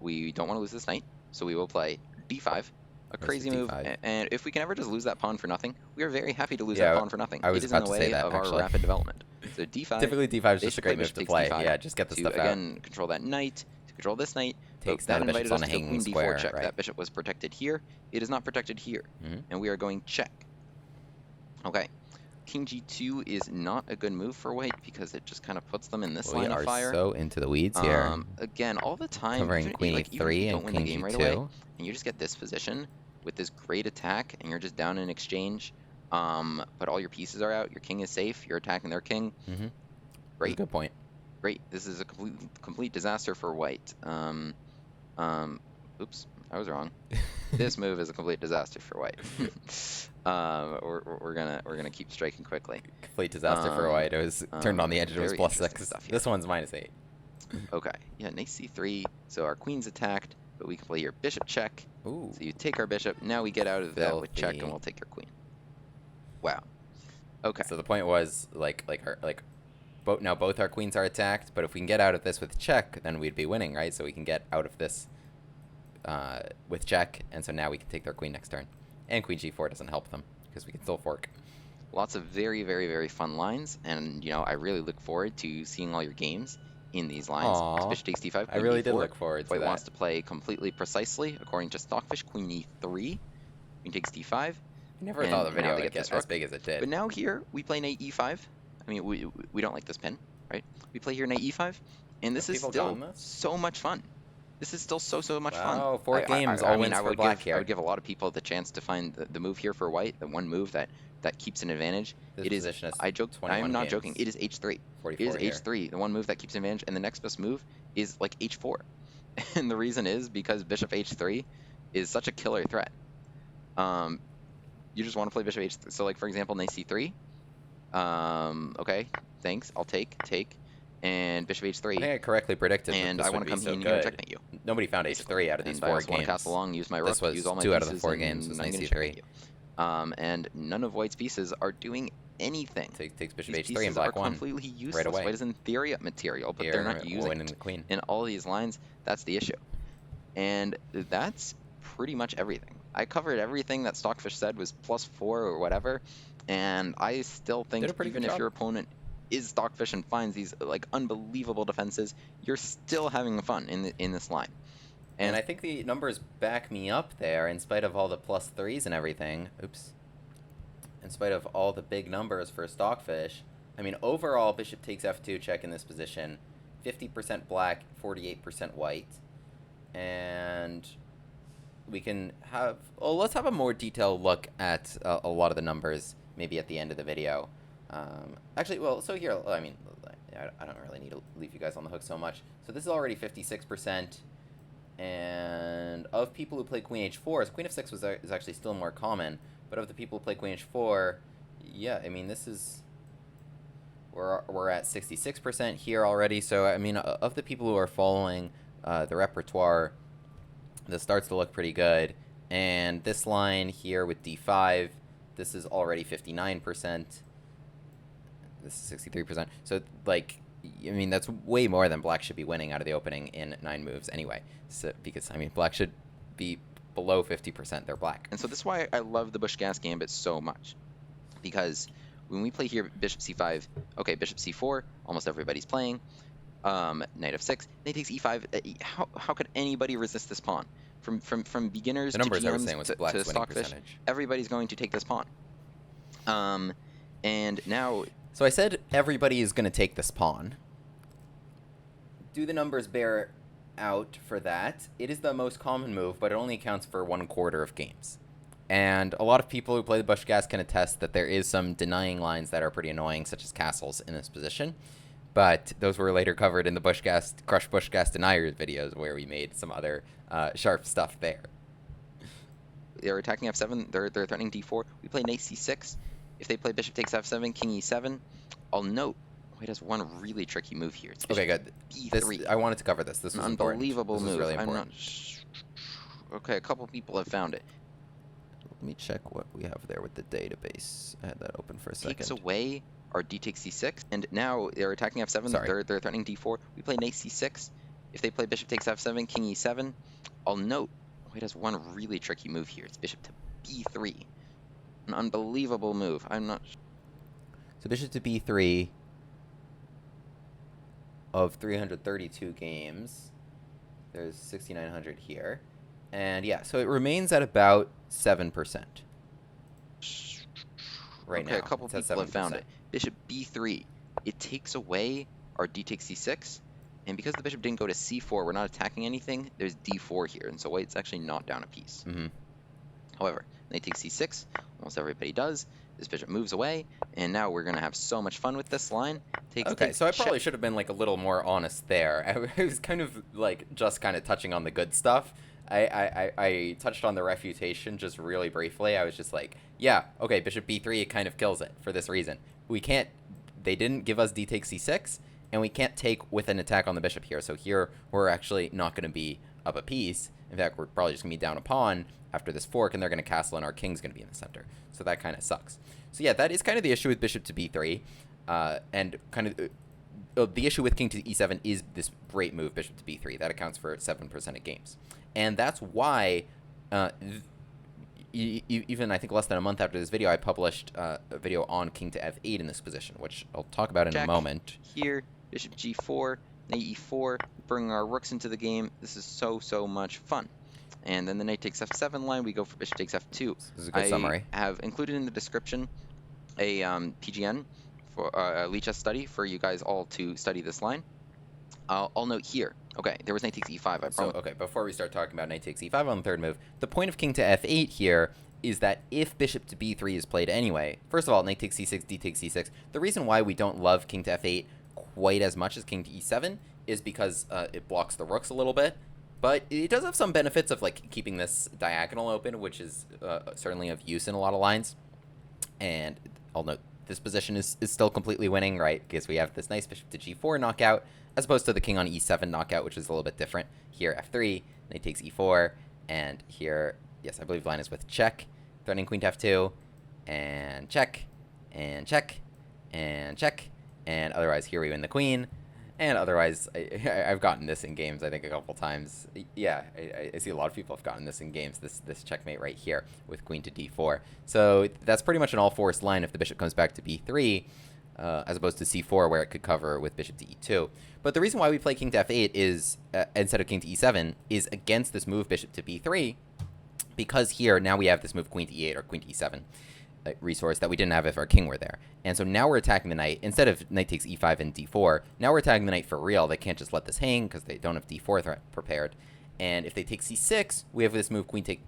B: We don't want to lose this knight, so we will play d5. A crazy move, and if we can ever just lose that pawn for nothing, we are very happy to lose that pawn for nothing.
A: I was
B: it is in
A: about
B: the
A: to
B: way
A: say that,
B: of
A: actually.
B: our rapid development. So d5.
A: Typically, d5 is just a great move
B: bishop
A: to play.
B: takes d5
A: Yeah, just get the
B: to,
A: stuff
B: again,
A: out.
B: control that knight, to control this knight.
A: Takes
B: that
A: now the
B: invited
A: bishop's
B: us
A: on a
B: to queen
A: hanging
B: d4
A: square,
B: check.
A: right?
B: That bishop was protected here. It is not protected here, and we are going check. Okay. King g2 is not a good move for white because it just kind of puts them in this line of fire.
A: We are so into the weeds here.
B: Again, all the time,
A: Covering queen
B: even if
A: e3
B: you don't
A: and
B: win the
A: king
B: game right
A: g2.
B: away, and you just get this position with this great attack, and you're just down in exchange, but all your pieces are out, your king is safe, you're attacking their king. Great.
A: Good point.
B: Great. This is a complete disaster for white. Oops, I was wrong. This move is a complete disaster for white. We're gonna keep striking quickly.
A: Complete disaster for white. It was turned on the edge. It was +6. This one's -8.
B: Okay. Yeah, knight c3. So our queen's attacked, but we can play your bishop check.
A: Ooh.
B: So you take our bishop. Now we get out of that with check, and we'll take your queen. Wow. Okay.
A: So the point was both our queens are attacked, but if we can get out of this with check, then we'd be winning, right? So we can get out of this with check, and so now we can take their queen next turn. And queen g4 doesn't help them, because we can still fork.
B: Lots of very, very, very fun lines, and I really look forward to seeing all your games in these lines.
A: Aww,
B: Bishop takes d5,
A: I
B: queen
A: really
B: d4.
A: did look forward to
B: White
A: that.
B: wants to play completely precisely according to Stockfish, queen e3, queen takes d5.
A: I never thought the video would get as big as it did.
B: But now here, we play knight e5. I mean, we don't like this pin, right? We play here knight e5, and this is still so much fun. This is still so much fun.
A: Oh, 4 games, all wins for black here.
B: I would give a lot of people the chance to find the move here for white, the one move that keeps an advantage.
A: This position is
B: I'm not joking. It is h3. It is h3, the one move that keeps an advantage, and the next best move is like h4. And the reason is because bishop h3 is such a killer threat. You just want to play bishop h3. So like, for example, knight c3. Okay, thanks. I'll take. And bishop h3.
A: I think I correctly predicted
B: and
A: that
B: I want to come
A: so
B: in here and checkmate you.
A: Nobody found h3 out of these 4 games.
B: I want to castle along, use my rook,
A: this was
B: use all my
A: 2 out
B: pieces,
A: of the 4 games was knight c3.
B: And none of white's pieces are doing anything.
A: Takes bishop
B: these
A: h3 and black
B: are
A: 1
B: completely useless.
A: right away.
B: White is in theory up material, but they're not using it.
A: The queen.
B: In all these lines, that's the issue. And that's pretty much everything. I covered everything that Stockfish said was +4 or whatever, and I still think even if your opponent is Stockfish and finds these like unbelievable defenses, you're still having fun in this line.
A: And I think the numbers back me up there, in spite of all the +3s and everything. Oops. In spite of all the big numbers for Stockfish, I mean, overall, bishop takes f2 check in this position. 50% black, 48% white. And we can have... Well, let's have a more detailed look at a lot of the numbers, maybe at the end of the video. Actually, well, so here, I mean, I don't really need to leave you guys on the hook so much. So this is already 56%. And of people who play queen h4, queen f6 is actually still more common. But of the people who play queen h4, yeah, I mean, this is... We're at 66% here already. So, I mean, of the people who are following the repertoire, this starts to look pretty good. And this line here with d5, this is already 59%. This is 63%. So, like, I mean, that's way more than black should be winning out of the opening in 9 moves anyway. So, because, I mean, black should be below 50%. They're black.
B: And so this is why I love the Busch-Gass Gambit so much. Because when we play here, bishop c5, okay, bishop c4, almost everybody's playing. Knight f6, knight takes e5. How could anybody resist this pawn? From beginners to GMs to Stockfish, everybody's going to take this pawn. And now...
A: So I said everybody is going to take this pawn. Do the numbers bear out for that? It is the most common move, but it only accounts for 1/4 of games. And a lot of people who play the Busch-Gass can attest that there is some denying lines that are pretty annoying, such as castles in this position. But those were later covered in the Busch-Gass, Crush Busch-Gass Deniers videos, where we made some other sharp stuff there.
B: They're attacking f7. They're threatening d4. We play knight c6. If they play bishop takes f7, king e7, I'll note white has one really tricky move here. It's
A: okay, good.
B: b3.
A: I wanted to cover this. This was
B: an unbelievable move.
A: Really important.
B: Okay, a couple people have found it.
A: Let me check what we have there with the database. I had that open for a second.
B: Takes away our d takes c6, and now they're attacking f7. They're threatening d4. We play knight c6. If they play bishop takes f7, king e7, I'll note white has one really tricky move here. It's bishop to b3. An unbelievable move. I'm not...
A: So bishop to b3 of 332 games. There's 6,900 here. And yeah, so it remains at about 7% right now.
B: Okay, a couple people have found it. Bishop b3. It takes away our d takes c6. And because the bishop didn't go to c4, we're not attacking anything. There's d4 here. And so white's actually not down a piece. However, knight takes c6. Almost everybody does. This bishop moves away. And now we're going to have so much fun with this line.
A: Okay, so I probably should have been like a little more honest there. I was kind of like just kind of touching on the good stuff. I touched on the refutation just really briefly. I was just like, yeah, okay, bishop b3, it kind of kills it for this reason. We can't, they didn't give us d takes c6, and we can't take with an attack on the bishop here. So here, we're actually not going to be up a piece. In fact, we're probably just going to be down a pawn after this fork, and they're going to castle, and our king's going to be in the center. So that kind of sucks. So yeah, that is kind of the issue with bishop to b3. And kind of the issue with king to e7 is this great move, bishop to b3. That accounts for 7% of games. And that's why even I think less than a month after this video, I published a video on king to f8 in this position, which I'll talk about in a moment.
B: Here, bishop g4, knight e4, bringing our rooks into the game. This is so much fun. And then the knight takes f7 line, we go for bishop takes f2.
A: This is a good summary.
B: I have included in the description a PGN for a Lee chess study for you guys all to study this line. I'll note here. Okay, there was knight takes e5.
A: So, okay, before we start talking about knight takes e5 on the third move, the point of king to f8 here is that if bishop to b3 is played anyway, first of all, knight takes c6, d takes c6. The reason why we don't love king to f8 quite as much as king to e7 is because it blocks the rooks a little bit. But it does have some benefits of like keeping this diagonal open, which is certainly of use in a lot of lines. And I'll note this position is still completely winning, right? Because we have this nice bishop to g4 knockout, as opposed to the king on e7 knockout, which is a little bit different. Here, f3, knight takes e4, and here, yes, I believe the line is with check, threatening queen to f2, and check, and check, and check, and otherwise here we win the queen. And otherwise, I've gotten this in games, I think, a couple times. Yeah, I see a lot of people have gotten this in games, this checkmate right here with queen to d4. So that's pretty much an all-forced line if the bishop comes back to b3, as opposed to c4, where it could cover with bishop to e2. But the reason why we play king to f8 is, instead of king to e7, is against this move bishop to b3, because here, now we have this move queen to e8 or queen to e7. Resource that we didn't have if our king were there. And so now we're attacking the knight. Instead of knight takes e5 and d4, now we're attacking the knight for real. They can't just let this hang because they don't have d4 threat prepared. And if they take c6, we have this move queen take...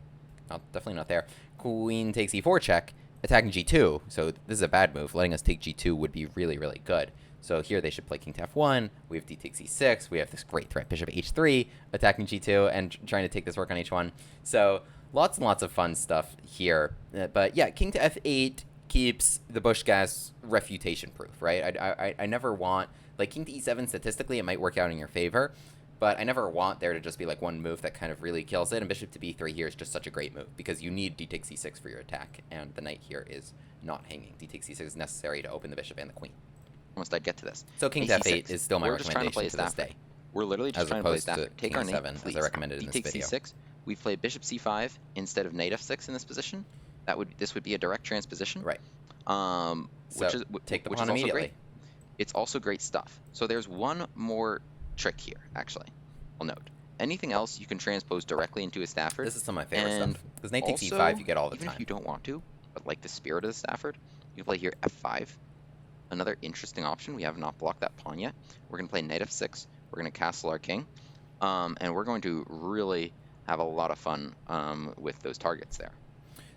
A: Oh, definitely not there. Queen takes e4 check, attacking g2. So this is a bad move. Letting us take g2 would be really good. So here they should play king to f1. We have d takes e6. We have this great threat, bishop h3, attacking g2 and trying to take this rook on h1. So lots and lots of fun stuff here. But yeah, king to f8 keeps the Busch-Gass refutation proof, right? I never want, like, king to e7 statistically it might work out in your favor, but I never want there to just be like one move that kind of really kills it. And bishop to b3 here is just such a great move because you need d takes c6 for your attack, and the knight here is not hanging. D takes c6 is necessary to open the bishop and the queen.
B: Almost I'd get to this.
A: So king to f8 is still my recommendation to this day.
B: We're literally just trying to play Stafford.
A: Take our knight, as I recommended in this video.
B: c6. We play bishop c5 instead of knight f6 in this position. This would be a direct transposition.
A: Right. Take the pawn immediately.
B: Great. It's also great stuff. So there's one more trick here, actually. I'll note. Anything else you can transpose directly into a Stafford.
A: This is some of my favorite stuff. Because knight takes e5 you get all the time.
B: Even if you don't want to, but like the spirit of the Stafford, you can play here f5. Another interesting option. We have not blocked that pawn yet. We're going to play knight f6. We're going to castle our king. And we're going to really have a lot of fun with those targets there.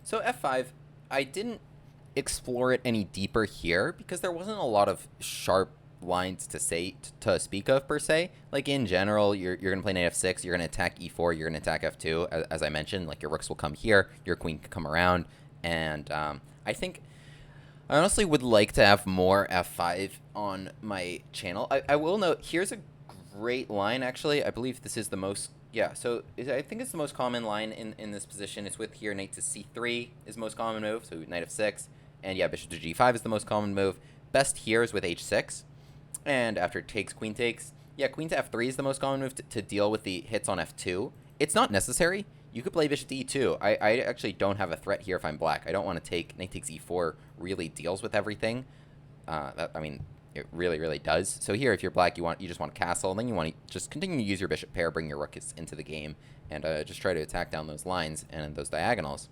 A: So f5, I didn't explore it any deeper here because there wasn't a lot of sharp lines to speak of per se. Like in general, you're going to play knight f6, you're going to attack e4, you're going to attack f2. As I mentioned, like your rooks will come here, your queen can come around, and I think I honestly would like to have more f5 on my channel. I will note, here's a great line actually. I believe this is the most, yeah, so I think it's the most common line in this position. It's with here knight to c3 is the most common move, so knight f6, and yeah, bishop to g5 is the most common move. Best here is with h6, and after takes, queen takes, yeah, queen to f3 is the most common move to deal with the hits on f2. It's not necessary. You could play bishop to e2. I actually don't have a threat here if I'm black. I don't want to take knight takes e4 really deals with everything. I mean, it really does. So here, if you're black, you just want to castle, and then you want to just continue to use your bishop pair, bring your rook into the game, and just try to attack down those lines and those diagonals.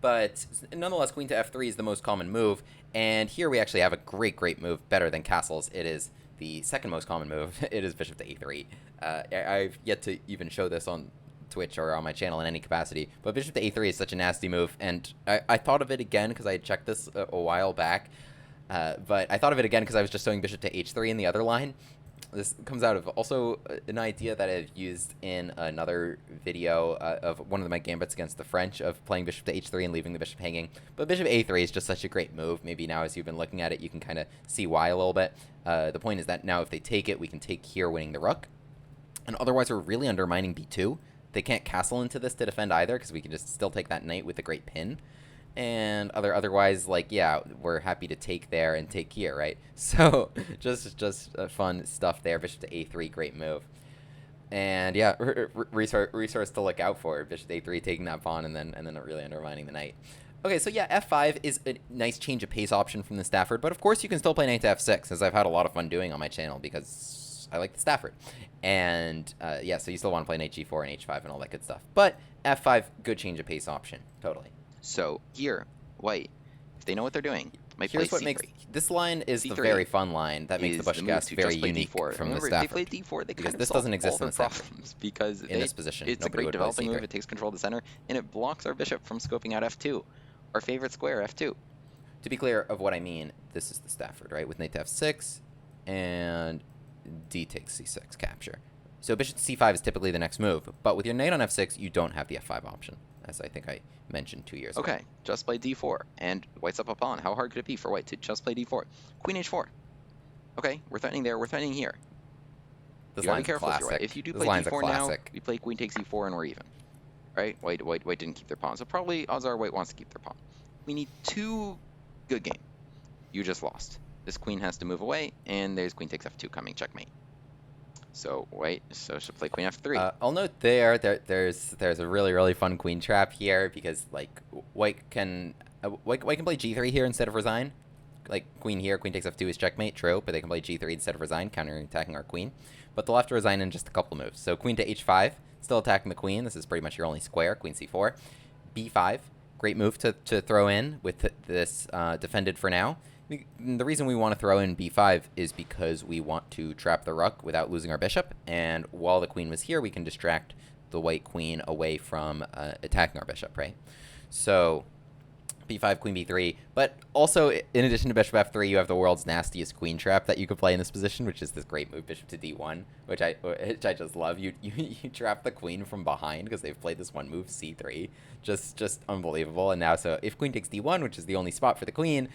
A: But nonetheless, queen to f3 is the most common move, and here we actually have a great move, better than castles. It is the second most common move. It is bishop to a3. I've yet to even show this on Twitch or on my channel in any capacity, but bishop to a3 is such a nasty move, and I thought of it again because I had checked this a while back. But I thought of it again because I was just showing bishop to h3 in the other line. This comes out of also an idea that I've used in another video of one of my gambits against the French of playing bishop to h3 and leaving the bishop hanging. But bishop a3 is just such a great move. Maybe now as you've been looking at it, you can kind of see why a little bit. The point is that now if they take it, we can take here winning the rook. And otherwise we're really undermining b2. They can't castle into this to defend either because we can just still take that knight with a great pin. And otherwise, like, yeah, we're happy to take there and take here, right? So just fun stuff there. Bishop to a3, great move. And yeah, resource to look out for. Bishop a3 taking that pawn and then really undermining the knight. Okay, so yeah, f5 is a nice change of pace option from the Stafford, but of course you can still play knight to f6, as I've had a lot of fun doing on my channel because I like the Stafford. And yeah, so you still want to play knight g4 and h5 and all that good stuff. But f5, good change of pace option, totally.
B: So here, white, if they know what they're doing, might
A: Here's
B: play
A: what
B: c3.
A: makes this line is
B: C3
A: the very fun line that makes the Busch-Gass very unique
B: D4.
A: from
B: Remember,
A: the Stafford.
B: if they played d4, they
A: because
B: kind
A: this
B: of
A: doesn't
B: solve
A: exist
B: all their
A: in the Stafford.
B: problems because
A: In this position,
B: it's a
A: nobody
B: great
A: would play
B: developing move.
A: c3.
B: It takes control of the center, and it blocks our bishop from scoping out f2, our favorite square, f2.
A: To be clear of what I mean, this is the Stafford, right? With knight to f6 and d takes c6 capture. So bishop to c5 is typically the next move, but with your knight on f6, you don't have the f5 option, as I think I mentioned 2 years ago.
B: Okay, just play d4, and white's up a pawn. How hard could it be for white to just play d4? Queen h4. Okay, we're threatening there, we're threatening here.
A: This
B: You gotta
A: line's
B: be careful
A: classic.
B: here, right? If you do
A: This
B: play
A: line's
B: d4
A: a
B: now,
A: classic.
B: we play queen takes e4 and we're even. Right? White didn't keep their pawn, so probably odds are white wants to keep their pawn. We need 2 good game. You just lost. This queen has to move away, and there's queen takes f2 coming, checkmate. So white, should play queen f3.
A: I'll note there's a really fun queen trap here because like white can play g3 here instead of resign. Like queen here, queen takes f2 is checkmate, true, but they can play g3 instead of resign, counterattacking our queen. But they'll have to resign in just a couple moves. So queen to h5, still attacking the queen. This is pretty much your only square. Queen c4, b5, great move to throw in with this defended for now. The reason we want to throw in b5 is because we want to trap the rook without losing our bishop, and while the queen was here, we can distract the white queen away from attacking our bishop, right? So b5, queen b3, but also in addition to bishop f3, you have the world's nastiest queen trap that you could play in this position, which is this great move, bishop to d1, which I just love. You trap the queen from behind because they've played this one move, c3, just unbelievable. And now, so if queen takes d1, which is the only spot for the queen,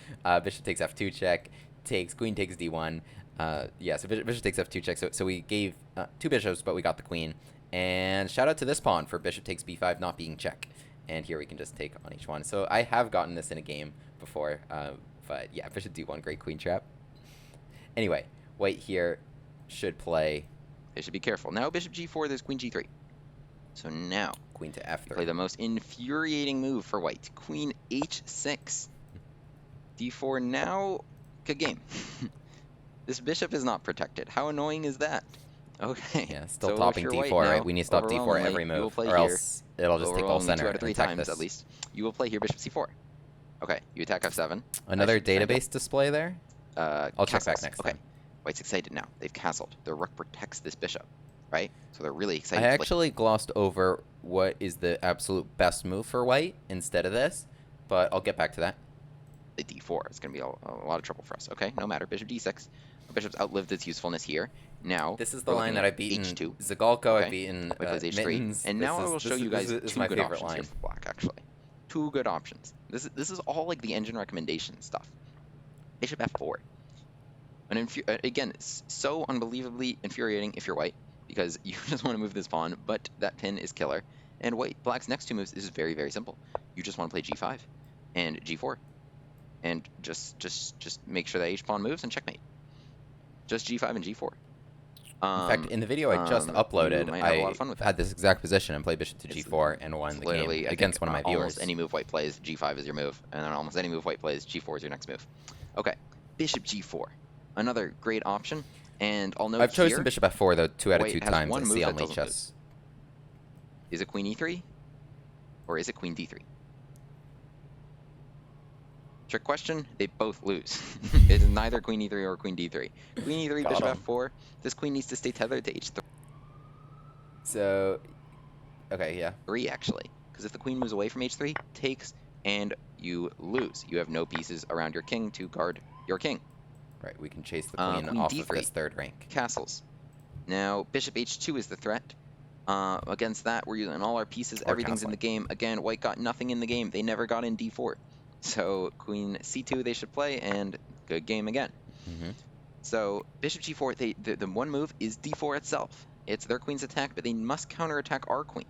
A: bishop takes f2 check, takes queen takes d1. Yeah, so bishop takes f2 check. So we gave 2 bishops, but we got the queen. And shout out to this pawn for bishop takes b5 not being check. And here we can just take on each one. So I have gotten this in a game before, but yeah, bishop d1, great queen trap. Anyway, white here should play.
B: They should be careful. Now bishop g4, there's queen g3. So now
A: Queen to f3.
B: play the most infuriating move for white. Queen h6. d4 now, good game. This bishop is not protected. How annoying is that? Okay.
A: Yeah, still
B: so
A: topping d4,
B: now,
A: right? We need to stop d4 every move, or else it'll just take all center
B: 2 out of 3
A: and attack
B: times
A: this.
B: at least. You will play here bishop c4. Okay, you attack f7.
A: Another database display there? I'll check back next
B: Okay.
A: time.
B: White's excited now. They've castled. Their rook protects this bishop, right? So they're really excited.
A: I actually glossed over what is the absolute best move for white instead of this, but I'll get back to that.
B: The d4. It's going to be a lot of trouble for us. Okay, no matter. Bishop d6. Our bishop's outlived its usefulness here. Now,
A: this is the line that I've beaten
B: h2.
A: Zagalko,
B: Okay.
A: I've beaten
B: White plays h3.
A: Mittens.
B: And now I will show you guys
A: this is
B: 2
A: my
B: good
A: favorite
B: options
A: line.
B: here for black, actually. 2 good options. This is all like the engine recommendation stuff. Bishop f4. Again, it's so unbelievably infuriating if you're white, because you just want to move this pawn, but that pin is killer. And black's next 2 moves is very, very simple. You just want to play g5 and g4. And just make sure that h-pawn moves and checkmate. Just g5 and g4.
A: In fact, in the video I just uploaded, I had this exact position and played bishop to g4 and won the game against one of my viewers.
B: Almost any move white plays, g5 is your move, and then almost any move white plays, g4 is your next move. Okay, bishop g4, another great option. And I'll note
A: I've chosen
B: here,
A: bishop f4 though 2 out of 2
B: has
A: times
B: one
A: I
B: move
A: see
B: that
A: on late
B: doesn't
A: chess.
B: Is it queen e3, or is it queen d3? Trick question, they both lose. It is neither queen e3 or queen d3. Queen e3,
A: Got
B: bishop
A: 'em.
B: f4. This queen needs to stay tethered to h3.
A: So, okay, yeah.
B: Actually, because if the queen moves away from h3, takes, and you lose. You have no pieces around your king to guard your king.
A: Right, we can chase the queen
B: queen
A: off
B: d3.
A: of this 3rd rank.
B: Castles. Now, bishop h2 is the threat. Against that, we're using all our pieces.
A: Or
B: Everything's in
A: castling.
B: the game. Again, white got nothing in the game. They never got in d4. So queen c2 they should play, and good game again. So bishop g4, the one move is d4 itself. It's their queen's attack, but they must counterattack our queen.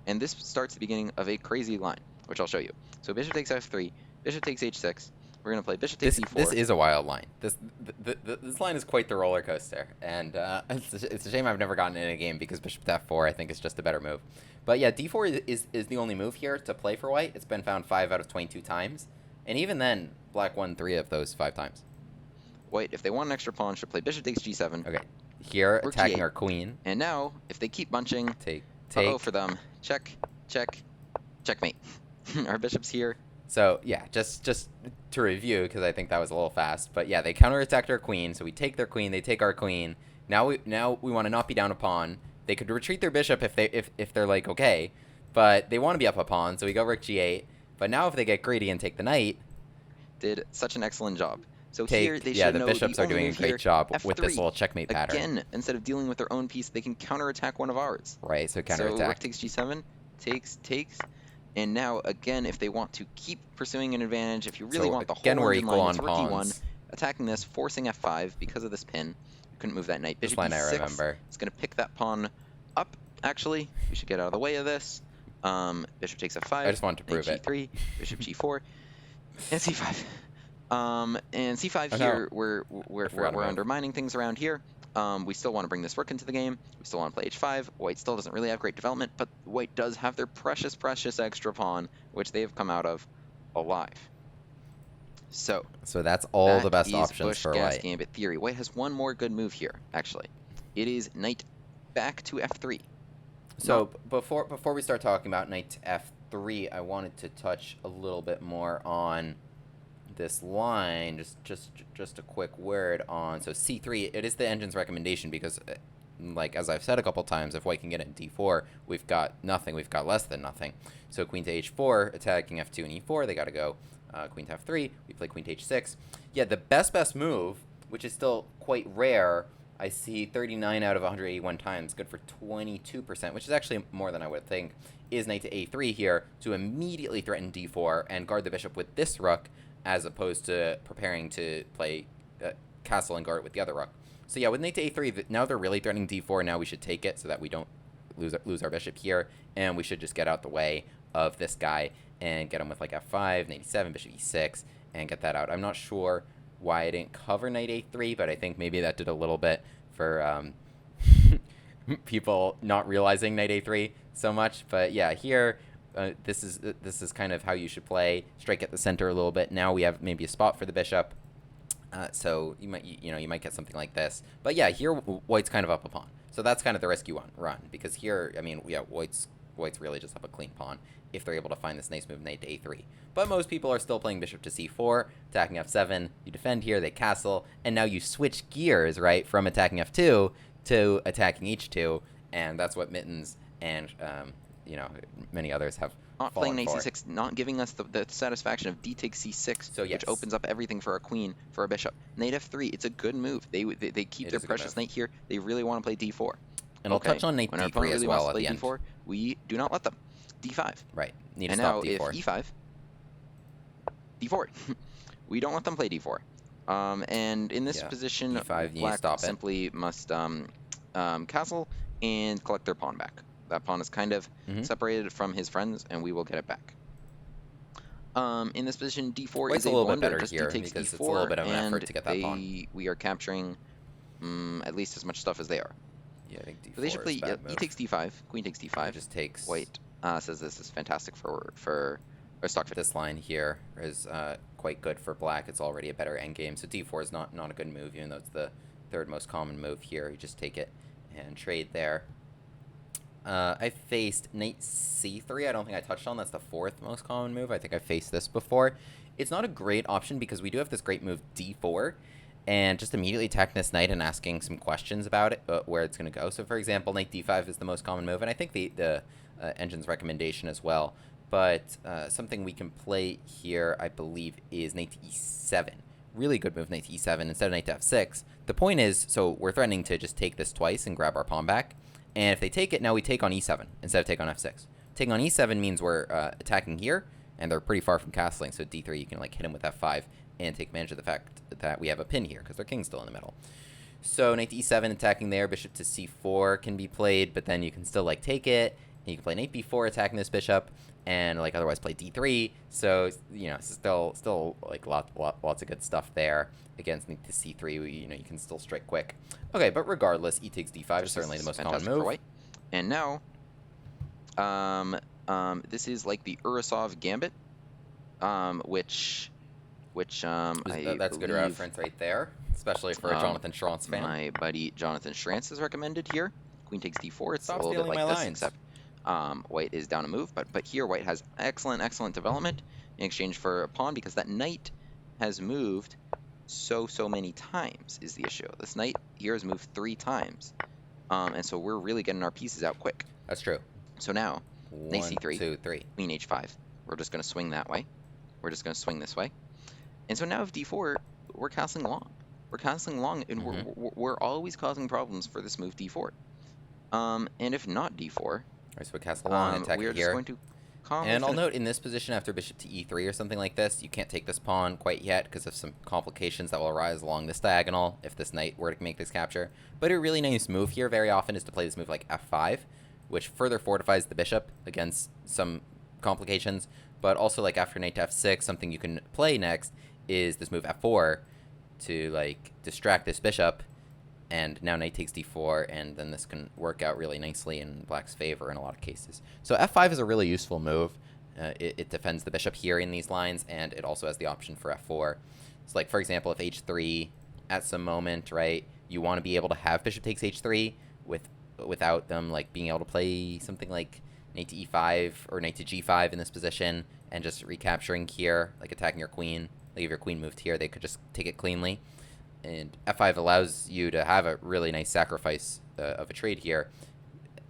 B: And this starts the beginning of a crazy line, which I'll show you. So bishop takes f3, bishop takes h6. we're going to play bishop takes d4.
A: This is a wild line. This line is quite the roller coaster, and it's a shame I've never gotten in a game because bishop to f4 I think is just a better move. But yeah, d4 is the only move here to play for white. It's been found 5 out of 22 times, and even then, black won 3 of those 5 times.
B: White, if they want an extra pawn, should play bishop takes g7.
A: Okay, here
B: Rook
A: attacking
B: g8.
A: our queen.
B: And now, if they keep bunching,
A: Take.
B: uh-oh for them. Check, checkmate. Our bishop's here.
A: So yeah, just to review, because I think that was a little fast, but yeah, they counterattacked our queen, so we take their queen, they take our queen. Now we want to not be down a pawn. They could retreat their bishop if they're like okay, but they want to be up a pawn, so we go rook g8. But now if they get greedy and take the knight,
B: did such an excellent job. So here they should
A: the
B: know
A: bishops
B: the
A: are doing a
B: only
A: great
B: move
A: job
B: here,
A: with this
B: F3.
A: little checkmate pattern.
B: Again, instead of dealing with their own piece, they can counterattack one of ours.
A: Right, so
B: So
A: counterattack.
B: rook takes g7, takes, and now again, if they want to keep pursuing an advantage, if you really
A: So
B: want the whole
A: again, we're
B: engine
A: equal
B: line,
A: on
B: it's rook e1,
A: pawns.
B: attacking this, forcing f5 because of this pin. You couldn't move that knight.
A: This
B: Bishop
A: line I
B: e6.
A: remember.
B: It's going to pick that pawn up. Actually, we should get out of the way of this. Bishop takes f5.
A: I just wanted to prove
B: knight
A: it.
B: g3, bishop g4, and c5. And c5
A: Oh,
B: here,
A: no.
B: we're undermining things around here. We still want to bring this rook into the game. We still want to play h5. White still doesn't really have great development, but white does have their precious extra pawn, which they have come out of alive. So
A: that's all the best
B: is
A: options for
B: Busch-Gass
A: white.
B: Gambit theory. White has one more good move here, actually. It is knight back to f3.
A: So before we start talking about knight to f3, I wanted to touch a little bit more on this line. Just a quick word on c3. It is the engine's recommendation because, like as I've said a couple times, if white can get in d4, we've got nothing. We've got less than nothing. So queen to h4, attacking f2 and e4. They got to go queen to f3. We play queen to h6. Yeah, the best move, which is still quite rare. I see 39 out of 181 times, good for 22%, which is actually more than I would think, is knight to a3 here to immediately threaten d4 and guard the bishop with this rook, as opposed to preparing to play castle and guard it with the other rook. So yeah, with knight to a3, now they're really threatening d4. Now we should take it so that we don't lose our bishop here, and we should just get out the way of this guy and get him with like f5, knight e7, bishop e6, and get that out. I'm not sure why I didn't cover knight a3, but I think maybe that did a little bit for people not realizing knight a3 so much. But yeah, here this is kind of how you should play. Strike at the center a little bit. Now we have maybe a spot for the bishop, so you might get something like this. But yeah, here white's kind of up a pawn, so that's kind of the risk you want run, because here, I mean, yeah, white's really just up a clean pawn if they're able to find this nice move knight to a3. But most people are still playing bishop to c4, attacking f7. You defend here, they castle, and now you switch gears, right, from attacking f2 to attacking h2, and that's what Mittens and many others have
B: Not
A: fallen
B: playing knight
A: for.
B: c6, not giving us the satisfaction of d takes c6,
A: So, yes.
B: which opens up everything for a queen, for a bishop. Knight f3, it's a good move. They keep
A: It
B: their
A: is a good
B: precious
A: move.
B: knight here. They really want to play d4.
A: And I'll touch on knight
B: when our
A: d3
B: opponent
A: as
B: really
A: well
B: wants
A: at
B: to
A: the
B: play
A: end.
B: d4, we do not let them. d5.
A: Right. Need to
B: And
A: stop
B: now
A: d4.
B: if e5, d4. We don't let them play d4. And in this
A: Yeah,
B: position,
A: e5, you need to
B: black
A: stop it.
B: simply must castle and collect their pawn back. That pawn is kind of separated from his friends, and we will get it back. In this position, d4
A: White's
B: is
A: a
B: a
A: little bit
B: wonder.
A: better
B: Just
A: here
B: d takes
A: because
B: d4,
A: it's a little bit of an
B: and
A: effort to get that pawn.
B: we are capturing at least as much stuff as they are.
A: Yeah, I think d4
B: So they should play
A: is a bad
B: e
A: move.
B: takes d5, queen takes d5.
A: It just takes
B: White says this is fantastic for stock.
A: this line here is quite good for black. It's already a better endgame, so d4 is not a good move, even though it's the third most common move here. You just take it and trade there. I faced knight c3. I don't think I touched on. That's the fourth most common move. I think I faced this before. It's not a great option because we do have this great move d4, and just immediately attacking this knight and asking some questions about it, where it's going to go. So, for example, knight d5 is the most common move, and I think the engine's recommendation as well. But something we can play here, I believe, is knight to e7. Really good move, knight to e7 instead of knight to f6. The point is, so we're threatening to just take this twice and grab our pawn back. And if they take it, now we take on e7 instead of take on f6. Taking on e7 means we're attacking here, and they're pretty far from castling. So d3, you can like hit him with f5 and take advantage of the fact that we have a pin here because their king's still in the middle. So knight to e7 attacking there, bishop to c4 can be played, but then you can still like take it And you can play knight b4 attacking this bishop, and like otherwise play d3. So you know, still like lots of good stuff there against knight to c3. You know, you can still strike quick. Okay, but regardless, e takes d5 is certainly the most common move.
B: White. And now, this is like the Urasov Gambit, which
A: that's a good reference right there, especially for a Jonathan Schrantz fan.
B: My buddy Jonathan Schrantz has recommended here. Queen takes d4. It's
A: Stop
B: a little bit
A: stealing
B: like
A: my
B: this,
A: lines.
B: except white is down a move. But here white has excellent development in exchange for a pawn, because that knight has moved so many times is the issue. This knight here has moved 3 times, and so we're really getting our pieces out quick.
A: That's true.
B: So now, knight c3,
A: 2, 3.
B: queen h5. We're just going to swing that way. We're just going to swing this way. And so now if d4, we're castling long. We're castling long, and we're always causing problems for this move d4. And if not d4,
A: Alright, so we castle long, attack
B: we're
A: it
B: just
A: here.
B: going to
A: And I'll note in this position after bishop to e3 or something like this, you can't take this pawn quite yet because of some complications that will arise along this diagonal if this knight were to make this capture. But a really nice move here very often is to play this move like f5, which further fortifies the bishop against some complications. But also, like after knight to f6, something you can play next is this move f4 to like distract this bishop. And now knight takes d4, and then this can work out really nicely in black's favor in a lot of cases. So f5 is a really useful move. It defends the bishop here in these lines, and it also has the option for f4. So like, for example, if h3 at some moment, right, you want to be able to have bishop takes h3 without them like being able to play something like knight to e5 or knight to g5 in this position and just recapturing here, like attacking your queen. Like if your queen moved here, they could just take it cleanly. And f5 allows you to have a really nice sacrifice of a trade here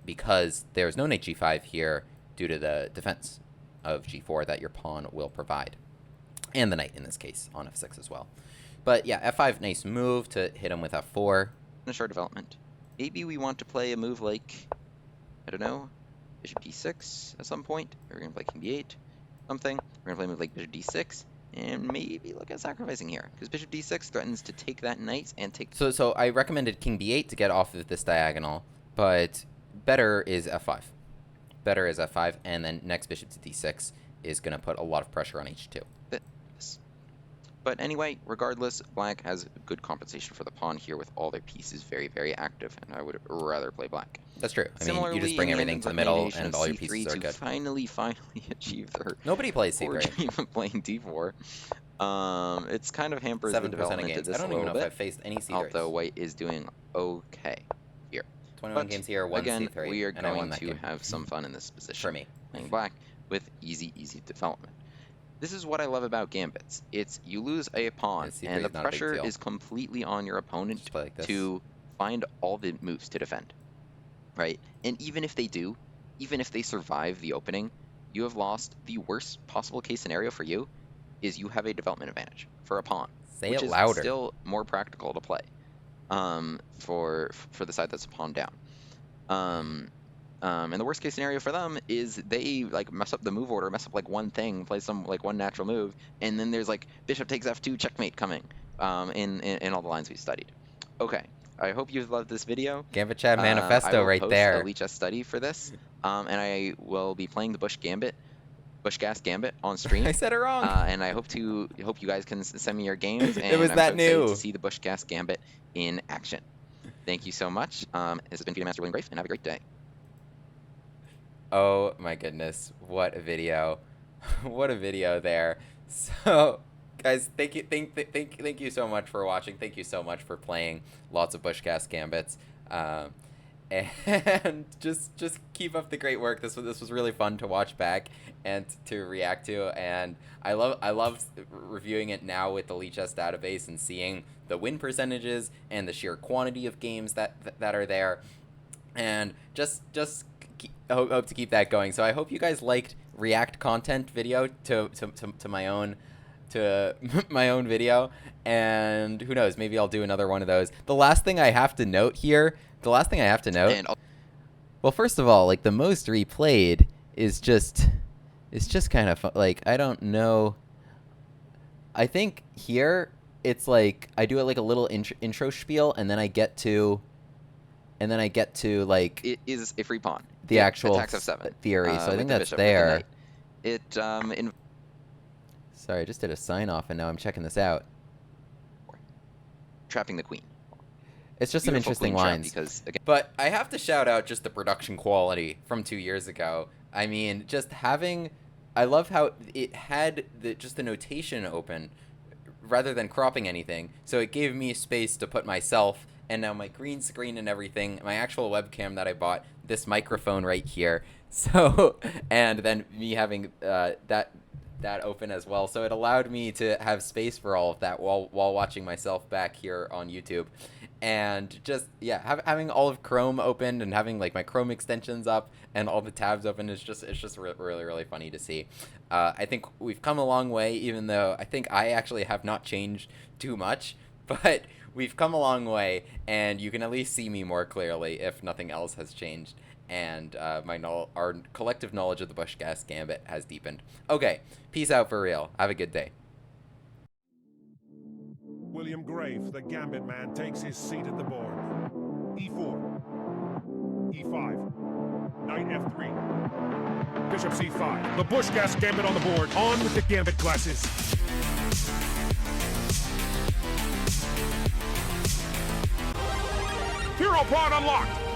A: because there's no knight g5 here due to the defense of g4 that your pawn will provide. And the knight in this case on f6 as well. But yeah, f5, nice move to hit him with f4.
B: Finish our development. Maybe we want to play a move like, I don't know, bishop d6 at some point. We're going to play king b8, something. We're going to play a move like bishop d6. And maybe look at sacrificing here, because bishop d6 threatens to take that knight and take...
A: So I recommended king b8 to get off of this diagonal, but better is f5. Better is f5, and then next bishop to d6 is going to put a lot of pressure on h2.
B: But anyway, regardless, black has good compensation for the pawn here with all their pieces very active, and I would rather play black.
A: That's true. I mean, you just bring everything to the middle, and all your pieces are good.
B: Finally achieve their...
A: Nobody plays c3.
B: Dream of playing d4. It's kind of hampers the development of this
A: I don't even know if I've faced any c3s.
B: Although white is doing okay here.
A: 21 games here, 1
B: again,
A: c3.
B: we are going to have some fun in this position.
A: For me.
B: Playing black with easy development. This is what I love about gambits. It's you lose a pawn, and the pressure is completely on your opponent to find all the moves to defend, right? And even if they do, even if they survive the opening, you have lost. The worst possible case scenario for you is you have a development advantage for a pawn,
A: which is
B: still more practical to play for the side that's a pawn down. And the worst case scenario for them is they like mess up the move order, mess up like one thing, play some like one natural move, and then there's like bishop takes f2 checkmate coming in all the lines we studied. Okay, I hope you've loved this video.
A: Gambit Chat manifesto right there.
B: I will post a study for this, and I will be playing the Busch-Gass Gambit on stream.
A: I said it wrong.
B: And I hope you guys can send me your games. And
A: it was that new
B: to see the Busch-Gass Gambit in action. Thank you so much. This has been Master William Grafe, and have a great day.
A: Oh my goodness, what a video. What a video there. So guys, thank you so much for watching. Thank you so much for playing lots of Busch-Gass Gambits. And just keep up the great work. This was really fun to watch back and to react to, and I love reviewing it now with the Lichess database and seeing the win percentages and the sheer quantity of games that are there, and hope to keep that going. So I hope you guys liked react content video to my own video, and who knows, maybe I'll do another one of those. The last thing I have to note, well, first of all, like the most replayed is just kind of like, I don't know. I think here it's like I do it like a little intro spiel, and then I get to like
B: it is a free pawn.
A: the actual
B: attacks F7
A: theory, so I
B: with
A: think
B: the
A: that's
B: bishop, with the
A: there.
B: knight. It
A: Sorry, I just did a sign off, and now I'm checking this out.
B: trapping the queen.
A: It's just some
B: Beautiful
A: interesting
B: queen trap
A: lines.
B: because, again,
A: But I have to shout out just the production quality from 2 years ago. I mean, just having... I love how it had just the notation open rather than cropping anything. So it gave me space to put myself, and now my green screen and everything, my actual webcam that I bought, this microphone right here. So, and then me having that open as well. So it allowed me to have space for all of that while watching myself back here on YouTube. And just, yeah, having all of Chrome opened and having like my Chrome extensions up and all the tabs open is just, it's just really, really funny to see. I think we've come a long way, even though I think I actually have not changed too much, but we've come a long way, and you can at least see me more clearly if nothing else has changed. And our collective knowledge of the Busch-Gass Gambit has deepened. Okay, peace out for real. Have a good day.
C: William Grave, the Gambit man, takes his seat at the board. E4, E5, Knight F3, Bishop C5. The Busch-Gass Gambit on the board. On with the Gambit classes. Hero pawn unlocked.